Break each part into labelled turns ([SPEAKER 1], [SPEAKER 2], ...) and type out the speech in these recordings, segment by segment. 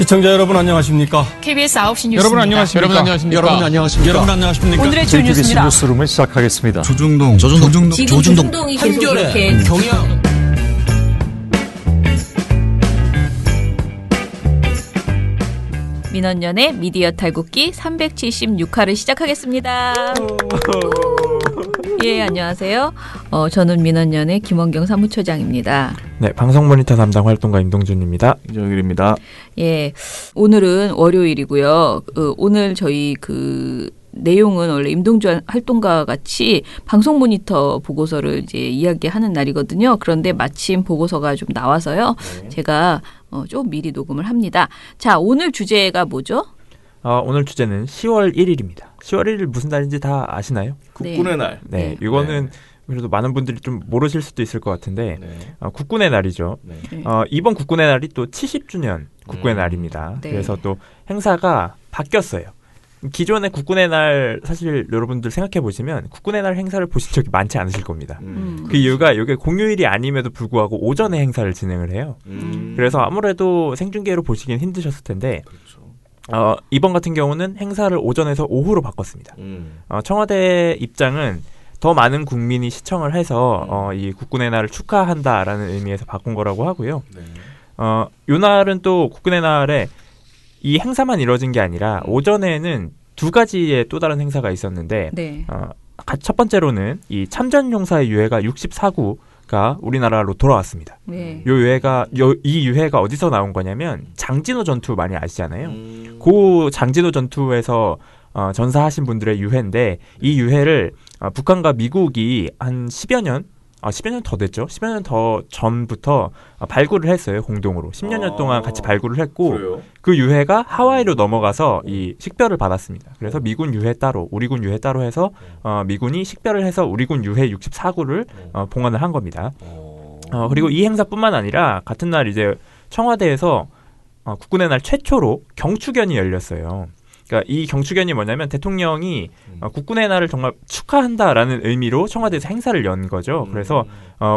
[SPEAKER 1] 시청자 여러분 안녕하십니까?
[SPEAKER 2] KBS 9시 뉴스입니다.
[SPEAKER 3] 여러분 안녕하십니까?
[SPEAKER 1] 여러분 안녕하십니까?
[SPEAKER 4] 여러분 안녕하십니까?
[SPEAKER 1] 여러분 안녕하십니까?
[SPEAKER 2] 오늘의 주요
[SPEAKER 5] KBS
[SPEAKER 2] 뉴스입니다.
[SPEAKER 5] 뉴스룸을 시작하겠습니다.
[SPEAKER 1] 조중동
[SPEAKER 2] 지금 조중동이 계속 이렇게
[SPEAKER 4] 경영
[SPEAKER 2] 민원연의 미디어 탈곡기 376화를 시작하겠습니다. 예, 안녕하세요. 저는 민원연의 김원경 사무처장입니다.
[SPEAKER 6] 네, 방송 모니터 담당 활동가 임동준입니다.
[SPEAKER 5] 이정일입니다.
[SPEAKER 2] 예, 오늘은 월요일이고요. 오늘 저희 내용은 원래 임동준 활동가와 같이 방송 모니터 보고서를 이제 이야기하는 날이거든요. 그런데 마침 보고서가 좀 나와서요. 제가 좀 미리 녹음을 합니다. 자, 오늘 주제가 뭐죠?
[SPEAKER 6] 오늘 주제는 10월 1일입니다. 10월 1일 무슨 날인지 다 아시나요?
[SPEAKER 4] 국군의 날.
[SPEAKER 6] 네, 이거는 그래도 많은 분들이 좀 모르실 수도 있을 것 같은데 국군의 날이죠.
[SPEAKER 4] 네.
[SPEAKER 6] 이번 국군의 날이 또 70주년 국군의 날입니다.
[SPEAKER 2] 네.
[SPEAKER 6] 그래서 또 행사가 바뀌었어요. 기존의 국군의 날 사실 여러분들 생각해 보시면 국군의 날 행사를 보신 적이 많지 않으실 겁니다. 그 이유가 이게 공휴일이 아님에도 불구하고 오전에 행사를 진행을 해요. 그래서 아무래도 생중계로 보시긴 힘드셨을 텐데
[SPEAKER 4] 그렇죠.
[SPEAKER 6] 이번 같은 경우는 행사를 오전에서 오후로 바꿨습니다. 청와대 입장은 더 많은 국민이 시청을 해서 이 국군의 날을 축하한다라는 의미에서 바꾼 거라고 하고요.
[SPEAKER 4] 네.
[SPEAKER 6] 요 날은 또 국군의 날에 이 행사만 이뤄진 게 아니라 오전에는 두 가지의 또 다른 행사가 있었는데
[SPEAKER 2] 네.
[SPEAKER 6] 첫 번째로는 이 참전용사의 유해가 64구가 우리나라로 돌아왔습니다.
[SPEAKER 2] 네.
[SPEAKER 6] 이 유해가 어디서 나온 거냐면 장진호 전투 많이 아시잖아요. 그 장진호 전투에서 전사하신 분들의 유해인데 이 유해를 북한과 미국이 한 10여 년 더 됐죠. 10여 년 더 전부터 발굴을 했어요. 공동으로. 10여 년 동안 같이 발굴을 했고
[SPEAKER 4] 그래요?
[SPEAKER 6] 그 유해가 하와이로 넘어가서 이 식별을 받았습니다. 그래서 미군 유해 따로, 우리군 유해 따로 해서 미군이 식별을 해서 우리군 유해 64구를 봉헌을 한 겁니다. 그리고 이 행사뿐만 아니라 같은 날 이제 청와대에서 국군의 날 최초로 경축연이 열렸어요. 그러니까 이 경축연이 뭐냐면 대통령이 국군의 날을 정말 축하한다라는 의미로 청와대에서 행사를 연 거죠. 그래서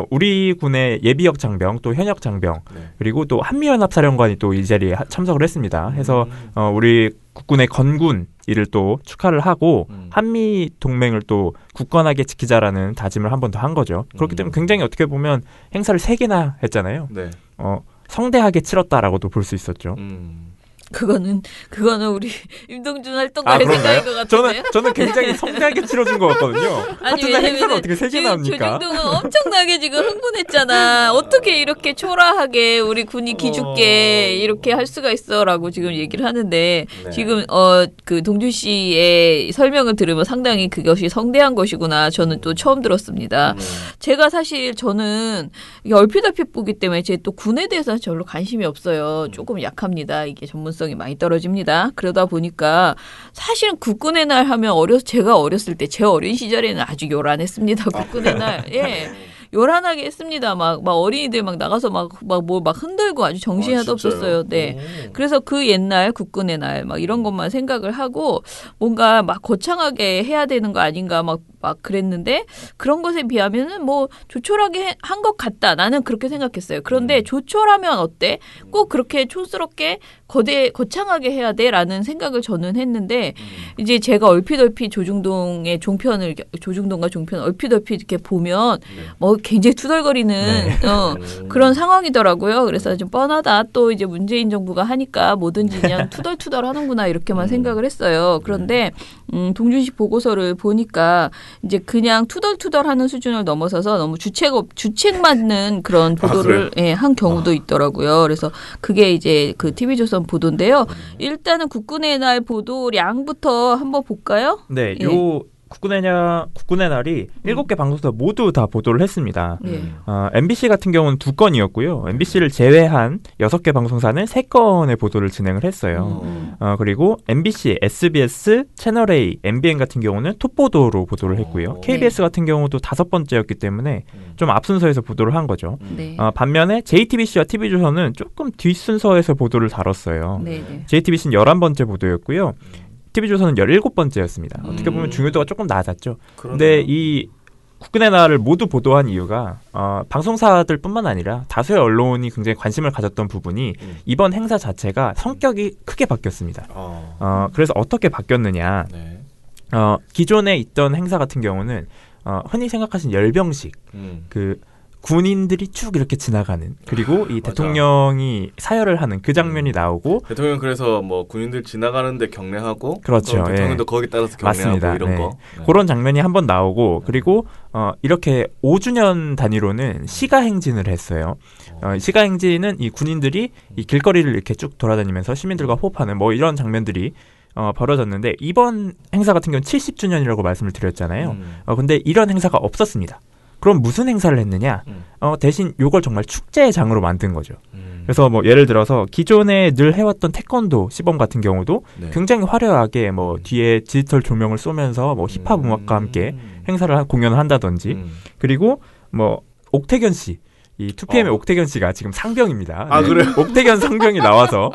[SPEAKER 6] 우리 군의 예비역 장병 또 현역 장병 그리고 또 한미연합사령관이 또 이 자리에 참석을 했습니다. 해서 우리 국군의 건군 이를 또 축하를 하고 한미 동맹을 또 굳건하게 지키자라는 다짐을 한 번 더 한 거죠. 그렇기 때문에 굉장히 어떻게 보면 행사를 3개나 했잖아요.
[SPEAKER 4] 네.
[SPEAKER 6] 성대하게 치렀다라고도 볼 수 있었죠.
[SPEAKER 2] 그거는 우리 임동준 활동가의 생각인 것 같은데요.
[SPEAKER 6] 저는 굉장히 성대하게 치러준 것 같거든요. 같은 날 행사를 어떻게 3개나 합니까?
[SPEAKER 2] 조중동은 엄청나게 지금 흥분했잖아. 어떻게 이렇게 초라하게 우리 군이 기죽게 이렇게 할 수가 있어라고 지금 얘기를 하는데 지금 그 동준 씨의 설명을 들으면 상당히 그것이 성대한 것이구나. 저는 또 처음 들었습니다. 제가 사실 저는 이게 얼핏얼핏 보기 때문에 제 또 군에 대해서 별로 관심이 없어요. 조금 약합니다. 이게 전문성이 많이 떨어집니다. 그러다 보니까 사실은 국군의 날 하면 제가 어렸을 때 제 어린 시절에는 아주 요란했습니다. 국군의 날. 예. 요란하게 했습니다. 막 어린이들 막 나가서 막 흔들고 아주 정신이 하나도 없었어요. 네. 그래서 그 옛날 국군의 날 막 이런 것만 생각을 하고 뭔가 막 거창하게 해야 되는 거 아닌가 막 그랬는데 그런 것에 비하면은 뭐 조촐하게 한 것 같다. 나는 그렇게 생각했어요. 그런데 조촐하면 어때? 꼭 그렇게 촌스럽게 거창하게 해야 돼라는 생각을 저는 했는데 이제 제가 얼핏 조중동과 종편 얼핏 이렇게 보면 뭐 굉장히 투덜거리는 그런 상황이더라고요. 그래서 좀 뻔하다. 또 이제 문재인 정부가 하니까 뭐든지 그냥 투덜투덜 하는구나 이렇게만 생각을 했어요. 그런데 동준 씨 보고서를 보니까 이제 그냥 투덜투덜하는 수준을 넘어서서 너무 주책 맞는 그런 보도를 한 경우도 있더라고요. 그래서 그게 이제 그 TV조선 보도인데요. 일단은 국군의 날 보도량부터 한번 볼까요?
[SPEAKER 6] 네, 국군의 날이 7개 방송사 모두 다 보도를 했습니다. MBC 같은 경우는 2건이었고요. MBC를 제외한 6개 방송사는 3건의 보도를 진행을 했어요. 그리고 MBC, SBS, 채널A, MBN 같은 경우는 톱보도로 보도를 했고요. KBS 같은 경우도 5번째였기 때문에 좀 앞순서에서 보도를 한 거죠. 반면에 JTBC와 TV조선은 조금 뒷순서에서 보도를 다뤘어요. JTBC는 11번째 보도였고요. TV조선은 17번째였습니다. 어떻게 보면 중요도가 조금 낮았죠. 그런데 이 국군의 날을 모두 보도한 이유가 방송사들뿐만 아니라 다수의 언론이 굉장히 관심을 가졌던 부분이 이번 행사 자체가 성격이 크게 바뀌었습니다. 그래서 어떻게 바뀌었느냐?
[SPEAKER 4] 네.
[SPEAKER 6] 기존에 있던 행사 같은 경우는 흔히 생각하신 열병식 그 군인들이 쭉 이렇게 지나가는 그리고 이
[SPEAKER 4] 맞아.
[SPEAKER 6] 대통령이 사열을 하는 그 장면이 나오고
[SPEAKER 4] 대통령 그래서 뭐 군인들 지나가는데 경례하고
[SPEAKER 6] 그렇죠.
[SPEAKER 4] 대통령도 거기 따라서 경례하고
[SPEAKER 6] 맞습니다.
[SPEAKER 4] 이런
[SPEAKER 6] 네.
[SPEAKER 4] 거
[SPEAKER 6] 그런 장면이 한번 나오고 그리고 이렇게 5주년 단위로는 시가 행진을 했어요. 시가 행진은 이 군인들이 이 길거리를 이렇게 쭉 돌아다니면서 시민들과 호흡하는 뭐 이런 장면들이 벌어졌는데 이번 행사 같은 경우는 70주년이라고 말씀을 드렸잖아요. 근데 이런 행사가 없었습니다. 그럼 무슨 행사를 했느냐? 대신 요걸 정말 축제의 장으로 만든 거죠. 그래서 뭐 예를 들어서 기존에 늘 해왔던 태권도 시범 같은 경우도
[SPEAKER 4] 네.
[SPEAKER 6] 굉장히 화려하게 뭐 뒤에 디지털 조명을 쏘면서 뭐 힙합 음악과 함께 공연을 한다든지 그리고 뭐 옥태견 씨. 이 2PM의 옥태견 씨가 지금 상병입니다.
[SPEAKER 4] 아,
[SPEAKER 6] 네.
[SPEAKER 4] 그래요?
[SPEAKER 6] 옥태견 상병이 나와서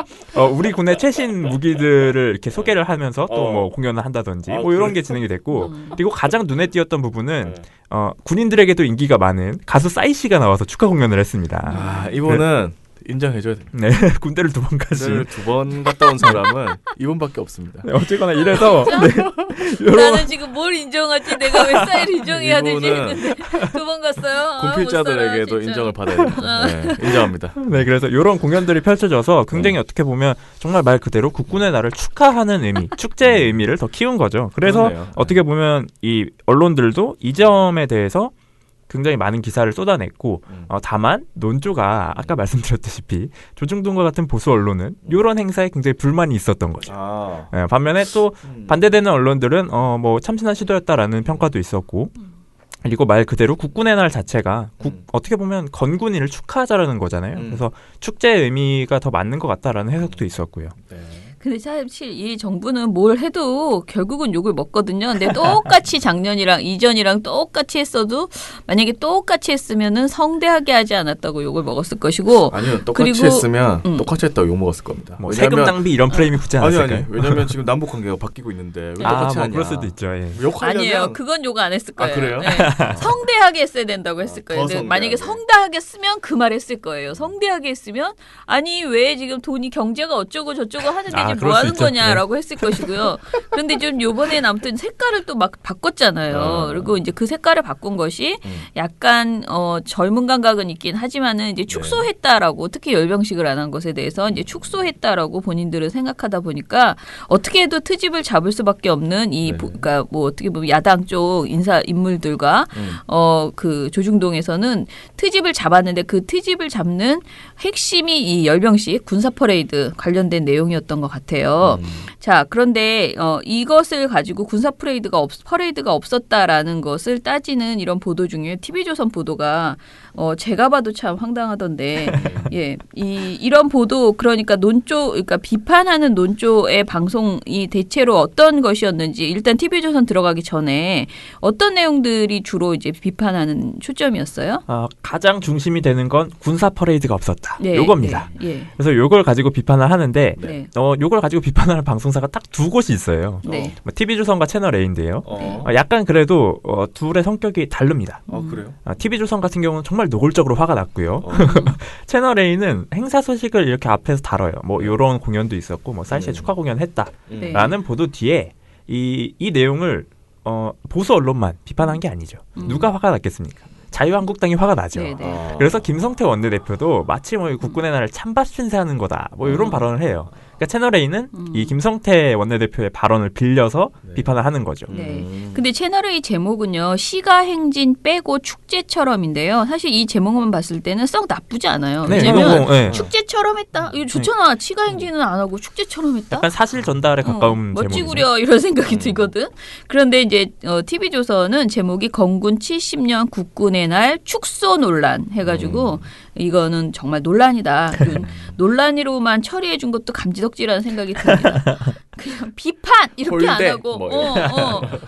[SPEAKER 6] 우리 군의 최신 무기들을 이렇게 소개를 하면서 또 뭐 공연을 한다든지 뭐 이런 게 진행이 됐고 그리고 가장 눈에 띄었던 부분은 군인들에게도 인기가 많은 가수 싸이 씨가 나와서 축하 공연을 했습니다.
[SPEAKER 4] 이분은 인정해줘야 됩니다.
[SPEAKER 6] 네, 군대를 2번 가신
[SPEAKER 4] 2번 갔다 온 사람은 이분밖에 없습니다.
[SPEAKER 6] 네, 어쨌거나 이래서
[SPEAKER 2] 나는 지금 뭘 인정하지? 내가 왜 스타일 인정해야 되지? 했는데 2번 갔어요.
[SPEAKER 4] 군필자들에게도 인정을 받아야 됩니다. 네, 인정합니다.
[SPEAKER 6] 네, 그래서 이런 공연들이 펼쳐져서 굉장히 어떻게 보면 정말 말 그대로 국군의 날을 축하하는 의미, 축제의 의미를 더 키운 거죠. 그래서
[SPEAKER 4] 그러네요.
[SPEAKER 6] 어떻게 보면 이 언론들도 이 점에 대해서 굉장히 많은 기사를 쏟아냈고 다만 논조가 아까 말씀드렸다시피 조중동과 같은 보수 언론은 이런 행사에 굉장히 불만이 있었던 거죠. 네, 반면에 또 반대되는 언론들은 뭐 참신한 시도였다라는 평가도 있었고 그리고 말 그대로 국군의 날 자체가 어떻게 보면 건군일을 축하하자라는 거잖아요. 그래서 축제의 의미가 더 맞는 것 같다라는 해석도 있었고요.
[SPEAKER 4] 네.
[SPEAKER 2] 근데 사실 이 정부는 뭘 해도 결국은 욕을 먹거든요. 근데 똑같이 작년이랑 이전이랑 똑같이 했어도 만약에 똑같이 했으면은 성대하게 하지 않았다고 욕을 먹었을 것이고
[SPEAKER 4] 아니요, 똑같이
[SPEAKER 2] 그리고,
[SPEAKER 4] 했으면 똑같이 했다고 욕 먹었을 겁니다.
[SPEAKER 6] 뭐 세금 낭비 이런 프레임이 붙지 않았을까요?
[SPEAKER 4] 아니 왜냐면 지금 남북 관계가 바뀌고 있는데 왜 똑같이
[SPEAKER 6] 뭐
[SPEAKER 4] 하냐.
[SPEAKER 6] 그럴 수도 있죠. 예.
[SPEAKER 4] 욕하려면
[SPEAKER 2] 아니에요. 그건 욕 안 했을 거예요.
[SPEAKER 4] 그래요?
[SPEAKER 2] 네. 성대하게 했어야 된다고 했을 거예요. 근데
[SPEAKER 4] 성대하게.
[SPEAKER 2] 만약에 성대하게 쓰면 그 말 했을 거예요. 성대하게 했으면 아니 왜 지금 돈이 경제가 어쩌고 저쩌고 하는데 지금
[SPEAKER 6] 그럴
[SPEAKER 2] 뭐
[SPEAKER 6] 수
[SPEAKER 2] 하는
[SPEAKER 6] 있죠.
[SPEAKER 2] 거냐라고 했을 것이고요. 그런데 좀 요번에는 아무튼 색깔을 또 막 바꿨잖아요. 그리고 이제 그 색깔을 바꾼 것이 약간 젊은 감각은 있긴 하지만은 이제 축소했다라고 특히 열병식을 안 한 것에 대해서 이제 축소했다라고 본인들은 생각하다 보니까 어떻게 해도 트집을 잡을 수밖에 없는 그러니까 뭐 어떻게 보면 야당 쪽 인물들과 그 조중동에서는 트집을 잡았는데 그 트집을 잡는 핵심이 이 열병식 군사 퍼레이드 관련된 내용이었던 것 같아요. 자, 그런데 이것을 가지고 군사 퍼레이드가 없었다라는 것을 따지는 이런 보도 중에 TV조선 보도가 제가 봐도 참 황당하던데 예, 이런 보도 그러니까 그러니까 비판하는 논조의 방송이 대체로 어떤 것이었는지 일단 TV조선 들어가기 전에 어떤 내용들이 주로 이제 비판하는 초점이었어요?
[SPEAKER 6] 가장 중심이 되는 건 군사 퍼레이드가 없었다.
[SPEAKER 2] 네,
[SPEAKER 6] 요겁니다.
[SPEAKER 2] 네, 네.
[SPEAKER 6] 그래서 요걸 가지고 비판을 하는데
[SPEAKER 2] 네.
[SPEAKER 6] 요걸 가지고 비판하는 방송사가 딱 2곳이 있어요.
[SPEAKER 2] 네.
[SPEAKER 6] TV조선과 채널A인데요. 약간 그래도 둘의 성격이 다릅니다.
[SPEAKER 4] 그래요?
[SPEAKER 6] TV조선 같은 경우는 정말 노골적으로 화가 났고요. 채널A는 행사 소식을 이렇게 앞에서 다뤄요. 뭐 요런 공연도 있었고 뭐 싸이씨의 축하 공연 했다라는 보도 뒤에 이 내용을 보수 언론만 비판한 게 아니죠. 누가 화가 났겠습니까? 자유한국당이 화가 나죠. 그래서 김성태 원내대표도 마치 뭐 국군의 날을 찬밥 신세하는 거다. 뭐 이런 발언을 해요. 그러니까 채널A는 이 김성태 원내대표의 발언을 빌려서 비판을 하는 거죠.
[SPEAKER 2] 네. 근데 채널A 제목은요. 시가 행진 빼고 축제처럼인데요. 사실 이 제목만 봤을 때는 썩 나쁘지 않아요.
[SPEAKER 6] 네,
[SPEAKER 2] 왜냐면 축제처럼 했다. 이거 좋잖아. 시가 행진은 안 하고 축제처럼 했다.
[SPEAKER 6] 약간 사실 전달에 가까운
[SPEAKER 2] 멋지구려 이런 생각이 들거든. 그런데 이제 TV조선은 제목이 건군 70년 국군의 날 축소 논란 해가지고 이거는 정말 논란이다. 논란으로만 처리해 준 것도 감지덕 억지라는 생각이 듭니다. 그냥 비판 이렇게 안 하고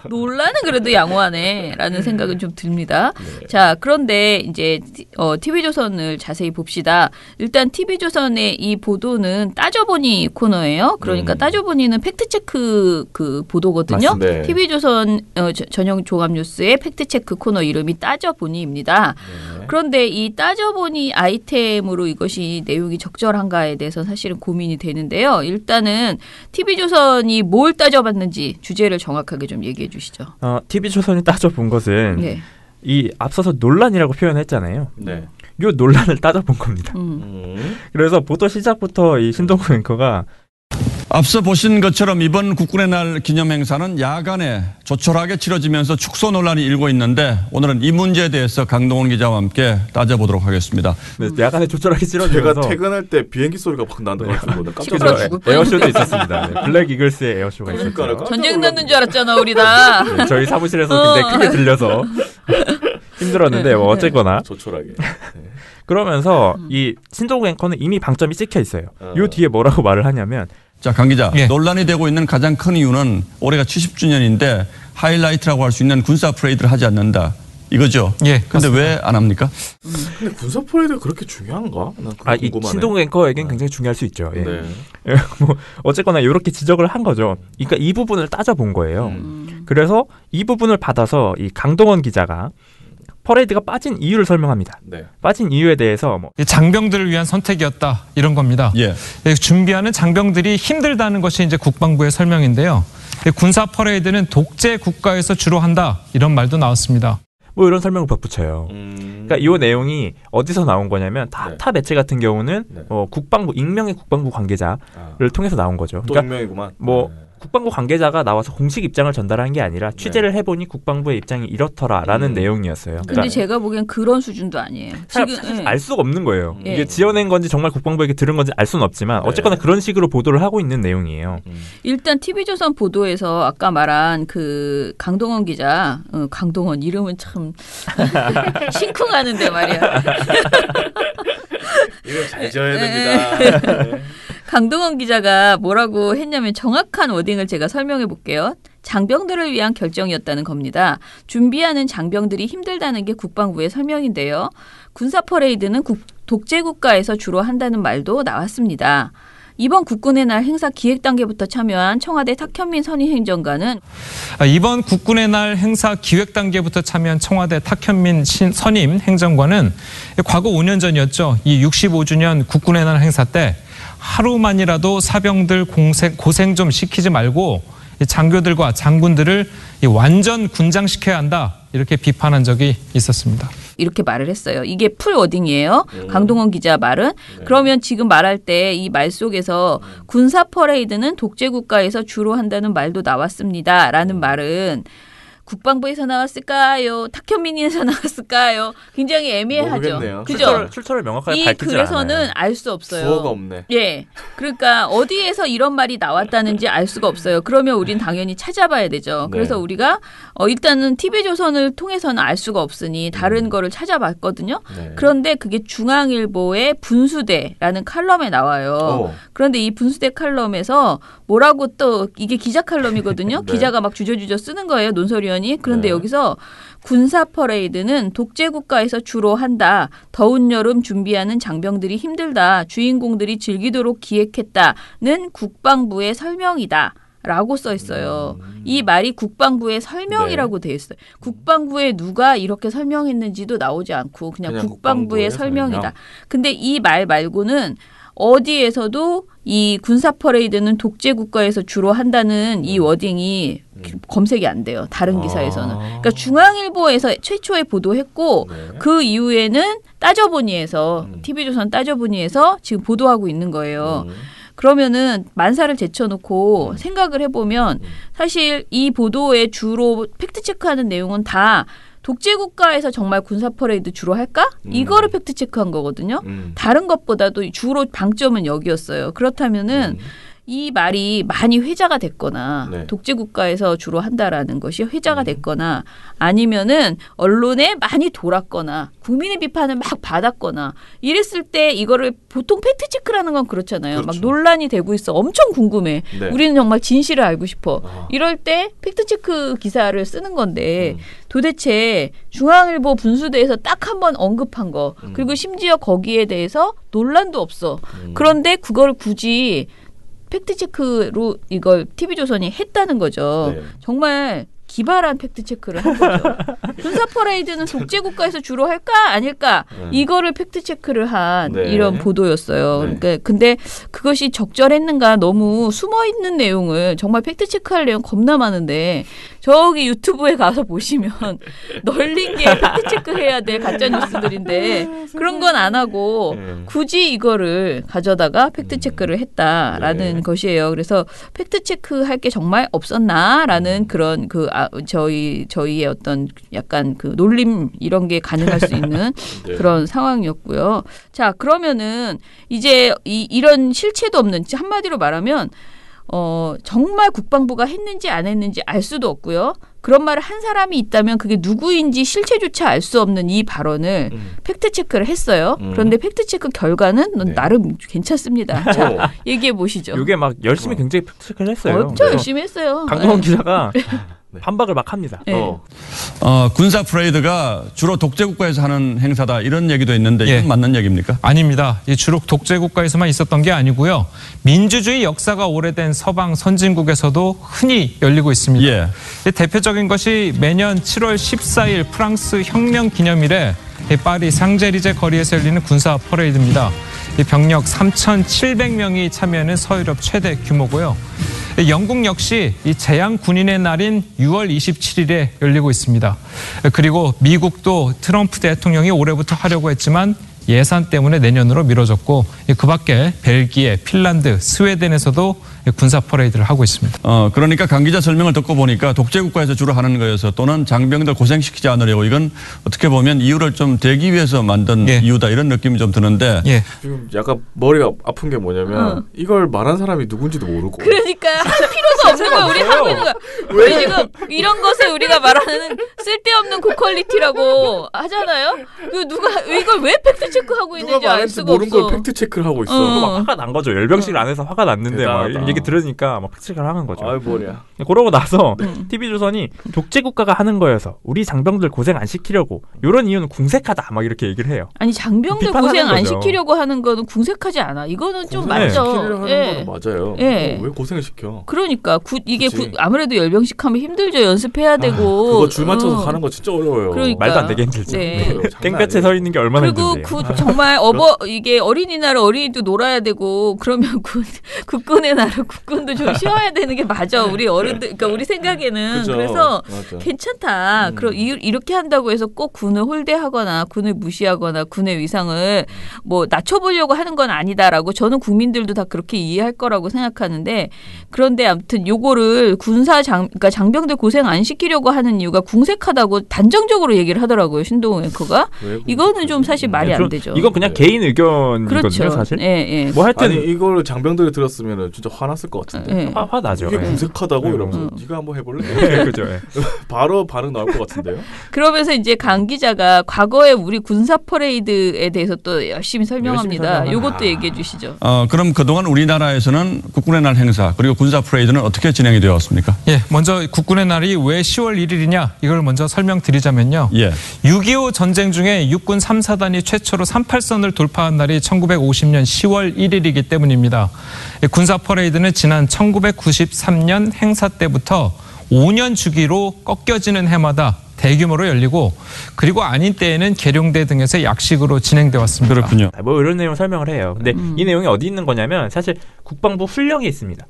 [SPEAKER 2] 논란은 그래도 양호하네라는 생각은 좀 듭니다.
[SPEAKER 4] 네.
[SPEAKER 2] 자, 그런데 이제 TV조선을 자세히 봅시다. 일단 TV조선의 이 보도는 따져보니 코너예요. 그러니까 따져보니는 팩트체크 그 보도거든요.
[SPEAKER 4] 맞습니다. 네.
[SPEAKER 2] TV조선 전용 종합뉴스의 팩트체크 코너 이름이 따져보니입니다.
[SPEAKER 4] 네.
[SPEAKER 2] 그런데 이 따져보니 아이템으로 이것이 내용이 적절한가에 대해서 사실은 고민이 되는데요. 일단은 TV조선이 뭘 따져봤는지 주제를 정확하게 좀 얘기해 주시죠.
[SPEAKER 6] TV조선이 따져본 것은
[SPEAKER 2] 네.
[SPEAKER 6] 이 앞서서 논란이라고 표현했잖아요.
[SPEAKER 4] 네.
[SPEAKER 6] 이 논란을 따져본 겁니다. 그래서 보도 시작부터 이 신동구 앵커가
[SPEAKER 1] 앞서 보신 것처럼 이번 국군의 날 기념행사는 야간에 조촐하게 치러지면서 축소 논란이 일고 있는데 오늘은 이 문제에 대해서 강동원 기자와 함께 따져보도록 하겠습니다.
[SPEAKER 6] 네, 야간에 조촐하게 치러지면서
[SPEAKER 4] 제가 퇴근할 때 비행기 소리가 막 나가지고 깜짝 놀랐어요.
[SPEAKER 6] 에어쇼도 있었습니다. 네, 블랙 이글스의 에어쇼가 있었죠.
[SPEAKER 2] 전쟁 났는 줄 알았잖아 우리 다.
[SPEAKER 6] 네, 저희 사무실에서 굉장히 크게 들려서 힘들었는데 뭐 어쨌거나
[SPEAKER 4] 조촐하게. 네.
[SPEAKER 6] 그러면서 이 신동구 앵커는 이미 방점이 찍혀 있어요. 요 뒤에 뭐라고 말을 하냐면
[SPEAKER 1] 자, 강 기자.
[SPEAKER 3] 예.
[SPEAKER 1] 논란이 되고 있는 가장 큰 이유는 올해가 70주년인데 하이라이트라고 할 수 있는 군사 퍼레이드를 하지 않는다. 이거죠?
[SPEAKER 3] 예.
[SPEAKER 1] 근데 왜 안 합니까?
[SPEAKER 4] 근데 군사 퍼레이드가 그렇게 중요한가? 난 그거
[SPEAKER 6] 이
[SPEAKER 4] 궁금하네.
[SPEAKER 6] 신동구 앵커에겐 굉장히 중요할 수 있죠. 예.
[SPEAKER 4] 네.
[SPEAKER 6] 뭐 어쨌거나 이렇게 지적을 한 거죠. 그러니까 이 부분을 따져본 거예요. 그래서 이 부분을 받아서 이 강동원 기자가 퍼레이드가 빠진 이유를 설명합니다.
[SPEAKER 4] 네.
[SPEAKER 6] 빠진 이유에 대해서 뭐
[SPEAKER 3] 장병들을 위한 선택이었다 이런 겁니다.
[SPEAKER 1] 예.
[SPEAKER 3] 준비하는 장병들이 힘들다는 것이 이제 국방부의 설명인데요. 군사 퍼레이드는 독재 국가에서 주로 한다 이런 말도 나왔습니다.
[SPEAKER 6] 뭐 이런 설명을 덧붙여요. 그러니까 이 내용이 어디서 나온 거냐면 타 매체 같은 경우는
[SPEAKER 4] 네.
[SPEAKER 6] 국방부 익명의 국방부 관계자를 통해서 나온 거죠.
[SPEAKER 4] 또
[SPEAKER 6] 그러니까
[SPEAKER 4] 익명이구만.
[SPEAKER 6] 뭐
[SPEAKER 4] 네.
[SPEAKER 6] 국방부 관계자가 나와서 공식 입장을 전달한 게 아니라 취재를 해보니 국방부의 입장이 이렇더라라는 내용이었어요.
[SPEAKER 2] 근데
[SPEAKER 6] 그러니까
[SPEAKER 2] 제가 보기엔 그런 수준도 아니에요.
[SPEAKER 6] 사실
[SPEAKER 2] 예.
[SPEAKER 6] 알 수가 없는 거예요.
[SPEAKER 2] 예.
[SPEAKER 6] 이게 지어낸 건지 정말 국방부에게 들은 건지 알 수는 없지만 어쨌거나 그런 식으로 보도를 하고 있는 내용이에요.
[SPEAKER 2] 일단 TV조선 보도에서 아까 말한 그 강동원 기자, 강동원 이름은 참 심쿵하는데 말이야.
[SPEAKER 4] 이거 잘 지어야 됩니다. 네.
[SPEAKER 2] 강동원 기자가 뭐라고 했냐면 정확한 워딩을 제가 설명해 볼게요. 장병들을 위한 결정이었다는 겁니다. 준비하는 장병들이 힘들다는 게 국방부의 설명인데요. 군사 퍼레이드는 독재국가에서 주로 한다는 말도 나왔습니다. 이번 국군의 날 행사 기획 단계부터 참여한 청와대 탁현민 선임행정관은
[SPEAKER 3] 이번 국군의 날 행사 기획 단계부터 참여한 청와대 탁현민 선임 행정관은 과거 5년 전이었죠. 이 65주년 국군의 날 행사 때 하루만이라도 사병들 고생 좀 시키지 말고 장교들과 장군들을 완전 군장시켜야 한다. 이렇게 비판한 적이 있었습니다.
[SPEAKER 2] 이렇게 말을 했어요. 이게 풀 워딩이에요. 강동원 기자 말은. 그러면 지금 말할 때 이 말 속에서 군사 퍼레이드는 독재국가에서 주로 한다는 말도 나왔습니다. 라는 말은 국방부에서 나왔을까요? 탁현민에서 나왔을까요? 굉장히 애매하죠.
[SPEAKER 4] 모르겠네요.
[SPEAKER 2] 그죠?
[SPEAKER 6] 출처를 명확하게
[SPEAKER 2] 이
[SPEAKER 6] 밝히지
[SPEAKER 2] 글에서는
[SPEAKER 6] 않아요.
[SPEAKER 2] 알 수 없어요.
[SPEAKER 4] 주어가 없네.
[SPEAKER 2] 예. 그러니까 어디에서 이런 말이 나왔다는지 알 수가 없어요. 그러면 우린 당연히 찾아봐야 되죠. 그래서 우리가 일단은 TV조선을 통해서는 알 수가 없으니 다른 거를 찾아봤거든요.
[SPEAKER 4] 네.
[SPEAKER 2] 그런데 그게 중앙일보의 분수대라는 칼럼에 나와요. 그런데 이 분수대 칼럼에서 뭐라고 또 이게 기자 칼럼이거든요.
[SPEAKER 4] 네.
[SPEAKER 2] 기자가 막 주저주저 쓰는 거예요. 논설위원이. 그런데 여기서 군사 퍼레이드는 독재국가에서 주로 한다. 더운 여름 준비하는 장병들이 힘들다. 주인공들이 즐기도록 기획했다는 국방부의 설명이다. 라고 써 있어요. 이 말이 국방부의 설명이라고 돼 있어요. 국방부에 누가 이렇게 설명했는지도 나오지 않고 그냥 국방부의 설명이다. 근데 이 말 말고는 어디에서도 이 군사 퍼레이드는 독재국가에서 주로 한다는 이 워딩이 검색이 안 돼요. 다른 기사에서는. 그러니까 중앙일보에서 최초에 보도했고 그 이후에는 따져보니에서 TV조선 따져보니에서 지금 보도하고 있는 거예요. 그러면은 만사를 제쳐놓고 생각을 해보면 사실 이 보도에 주로 팩트체크하는 내용은 다 독재국가에서 정말 군사 퍼레이드 주로 할까? 이거를 팩트체크한 거거든요. 다른 것보다도 주로 방점은 여기였어요. 그렇다면은 이 말이 많이 회자가 됐거나
[SPEAKER 4] 네.
[SPEAKER 2] 독재 국가에서 주로 한다라는 것이 회자가 됐거나 아니면은 언론에 많이 돌았거나 국민의 비판을 막 받았거나 이랬을 때 이거를 보통 팩트 체크라는 건 그렇잖아요.
[SPEAKER 4] 그렇죠.
[SPEAKER 2] 막 논란이 되고 있어. 엄청 궁금해.
[SPEAKER 4] 네.
[SPEAKER 2] 우리는 정말 진실을 알고 싶어. 이럴 때 팩트 체크 기사를 쓰는 건데 도대체 중앙일보 분수대에서 딱 한 번 언급한 거 그리고 심지어 거기에 대해서 논란도 없어. 그런데 그걸 굳이 팩트체크로 이걸 TV조선이 했다는 거죠.
[SPEAKER 4] 네.
[SPEAKER 2] 정말 기발한 팩트체크를 한 거죠. 군사 퍼레이드는 독재국가에서 주로 할까 아닐까 이거를 팩트체크를 한
[SPEAKER 4] 네.
[SPEAKER 2] 이런 보도였어요.
[SPEAKER 4] 네.
[SPEAKER 2] 그러니까 근데 그것이 적절했는가 너무 숨어있는 내용을 정말 팩트체크할 내용 겁나 많은데 저기 유튜브에 가서 보시면 널린 게 팩트체크해야 될 가짜뉴스들인데 그런 건 안 하고 굳이 이거를 가져다가 팩트체크를 했다라는
[SPEAKER 4] 네.
[SPEAKER 2] 것이에요. 그래서 팩트체크할 게 정말 없었나라는 그런 저희의 어떤 약간 그 놀림 이런 게 가능할 수 있는
[SPEAKER 4] 네.
[SPEAKER 2] 그런 상황이었고요. 자, 그러면은 이제 이런 실체도 없는 한마디로 말하면 정말 국방부가 했는지 안 했는지 알 수도 없고요. 그런 말을 한 사람이 있다면 그게 누구인지 실체조차 알 수 없는 이 발언을 팩트체크를 했어요. 그런데 팩트체크 결과는 나름 괜찮습니다. 자, 얘기해 보시죠.
[SPEAKER 6] 이게 막 열심히 굉장히 팩트체크를 했어요.
[SPEAKER 2] 엄청 열심히 했어요.
[SPEAKER 6] 강동원 기자가 반박을 막 합니다.
[SPEAKER 2] 네.
[SPEAKER 1] 군사 프레이드가 주로 독재국가에서 하는 행사다 이런 얘기도 있는데
[SPEAKER 3] 예.
[SPEAKER 1] 이건 맞는 얘기입니까?
[SPEAKER 3] 아닙니다. 이 주로 독재 국가에서만 있었던 게 아니고요. 민주주의 역사가 오래된 서방 선진국에서도 흔히 열리고 있습니다.
[SPEAKER 1] 예.
[SPEAKER 3] 이 대표적인 것이 매년 7월 14일 프랑스 혁명 기념일에 이 파리 상제리제 거리에서 열리는 군사 퍼레이드입니다. 이 병력 3,700명이 참여하는 서유럽 최대 규모고요. 영국 역시 이 재향 군인의 날인 6월 27일에 열리고 있습니다. 그리고 미국도 트럼프 대통령이 올해부터 하려고 했지만 예산 때문에 내년으로 미뤄졌고 그 밖에 벨기에, 핀란드, 스웨덴에서도 군사 퍼레이드를 하고 있습니다.
[SPEAKER 1] 그러니까 강 기자 설명을 듣고 보니까 독재국가에서 주로 하는 거여서 또는 장병들 고생시키지 않으려고 이건 어떻게 보면 이유를 좀 대기 위해서 만든
[SPEAKER 3] 예.
[SPEAKER 1] 이유다 이런 느낌이 좀 드는데
[SPEAKER 3] 예.
[SPEAKER 4] 지금 약간 머리가 아픈 게 뭐냐면 이걸 말한 사람이 누군지도 모르고
[SPEAKER 2] 그러니까 할 필요도 없는 걸 우리 하고 있는 거야. 우리 지금 이런 것을 우리가 말하는 쓸데없는 고퀄리티라고 하잖아요. 그 누가 이걸 왜 팩트 체크하고
[SPEAKER 4] 누가
[SPEAKER 2] 있는지 알
[SPEAKER 4] 말했는지
[SPEAKER 2] 수가
[SPEAKER 4] 모르는
[SPEAKER 2] 없어.
[SPEAKER 4] 걸 팩트 체크를 하고 있어.
[SPEAKER 2] 어.
[SPEAKER 6] 막 화가 난 거죠. 열병실 안에서 화가 났는데 막
[SPEAKER 4] 대단하다.
[SPEAKER 6] 얘기 들으니까 막 팩트체크를 하는 거죠.
[SPEAKER 4] 아이 머리야.
[SPEAKER 6] 그러고 나서 TV조선이 독재국가가 하는 거여서 우리 장병들 고생 안 시키려고 이런 이유는 궁색하다 막 이렇게 얘기를 해요.
[SPEAKER 2] 아니 장병들
[SPEAKER 6] 비판하는
[SPEAKER 2] 고생 안
[SPEAKER 6] 거죠.
[SPEAKER 2] 시키려고 하는 거는 궁색하지 않아. 이거는 좀
[SPEAKER 6] 고생을
[SPEAKER 2] 맞죠.
[SPEAKER 4] 시키려 하는
[SPEAKER 2] 예.
[SPEAKER 4] 거는 맞아요.
[SPEAKER 2] 예.
[SPEAKER 4] 왜 고생을 시켜?
[SPEAKER 2] 그러니까 이게
[SPEAKER 4] 그치.
[SPEAKER 2] 아무래도 열병식 하면 힘들죠. 연습해야 되고.
[SPEAKER 4] 그거 줄 맞춰서 가는 거 진짜 어려워요.
[SPEAKER 2] 그러니까.
[SPEAKER 6] 말도 안 되게 힘들죠.
[SPEAKER 2] 네.
[SPEAKER 4] 장난
[SPEAKER 6] 땡볕에
[SPEAKER 4] 아니에요.
[SPEAKER 6] 서 있는 게 얼마나
[SPEAKER 2] 그리고
[SPEAKER 6] 힘든데요.
[SPEAKER 2] 정말 이게 어린이날 어린이도 놀아야 되고 그러면 국군의 날은 국군도 좀 쉬어야 되는 게 맞아. 우리 어른들 그러니까 우리 생각에는
[SPEAKER 4] 그죠.
[SPEAKER 2] 그래서
[SPEAKER 4] 맞아.
[SPEAKER 2] 괜찮다. 그럼 이렇게 한다고 해서 꼭 군을 홀대하거나 군을 무시하거나 군의 위상을 뭐 낮춰보려고 하는 건 아니다라고 저는 국민들도 다 그렇게 이해할 거라고 생각하는데 그런데 아무튼 요거를 그러니까 장병들 고생 안 시키려고 하는 이유가 궁색하다고 단정적으로 얘기를 하더라고요. 신동훈 앵커가.
[SPEAKER 4] 왜
[SPEAKER 2] 이거는 좀 사실 말이 안 되죠.
[SPEAKER 6] 이건 그냥 개인 의견이거든요,
[SPEAKER 2] 그렇죠.
[SPEAKER 6] 사실.
[SPEAKER 2] 예, 예.
[SPEAKER 6] 뭐 하여튼
[SPEAKER 4] 아니 이걸 장병들이 들었으면 진짜 화났을 것 같은데.
[SPEAKER 2] 예.
[SPEAKER 6] 화 나죠.
[SPEAKER 4] 이게
[SPEAKER 6] 예.
[SPEAKER 4] 궁색하다고 이러면서 네가 한번 해볼래?
[SPEAKER 6] 예, 그죠. 예.
[SPEAKER 4] 바로 반응 나올 것 같은데요.
[SPEAKER 2] 그러면서 이제 강 기자가 과거에 우리 군사 퍼레이드에 대해서 또 열심히 설명합니다. 요것도 얘기해 주시죠.
[SPEAKER 1] 그럼 그동안 우리나라에서는 국군의 날 행사 그리고 군사 프레이드는 어떻게 진행이 되어 왔습니까?
[SPEAKER 3] 예, 먼저 국군의 날이 왜 10월 1일이냐 이걸 먼저 설명드리자면요.
[SPEAKER 1] 예.
[SPEAKER 3] 6.25 전쟁 중에 육군 3사단이 최초로 38선을 돌파한 날이 1950년 10월 1일이기 때문입니다. 군사 퍼레이드는 지난 1993년 행사 때부터 5년 주기로 꺾여지는 해마다 대규모로 열리고 그리고 아닌 때에는 계룡대 등에서 약식으로 진행돼 왔습니다.
[SPEAKER 1] 그렇군요.
[SPEAKER 6] 뭐 이런 내용 설명을 해요. 근데 이 내용이 어디 있는 거냐면 사실 국방부 훈령이 있습니다.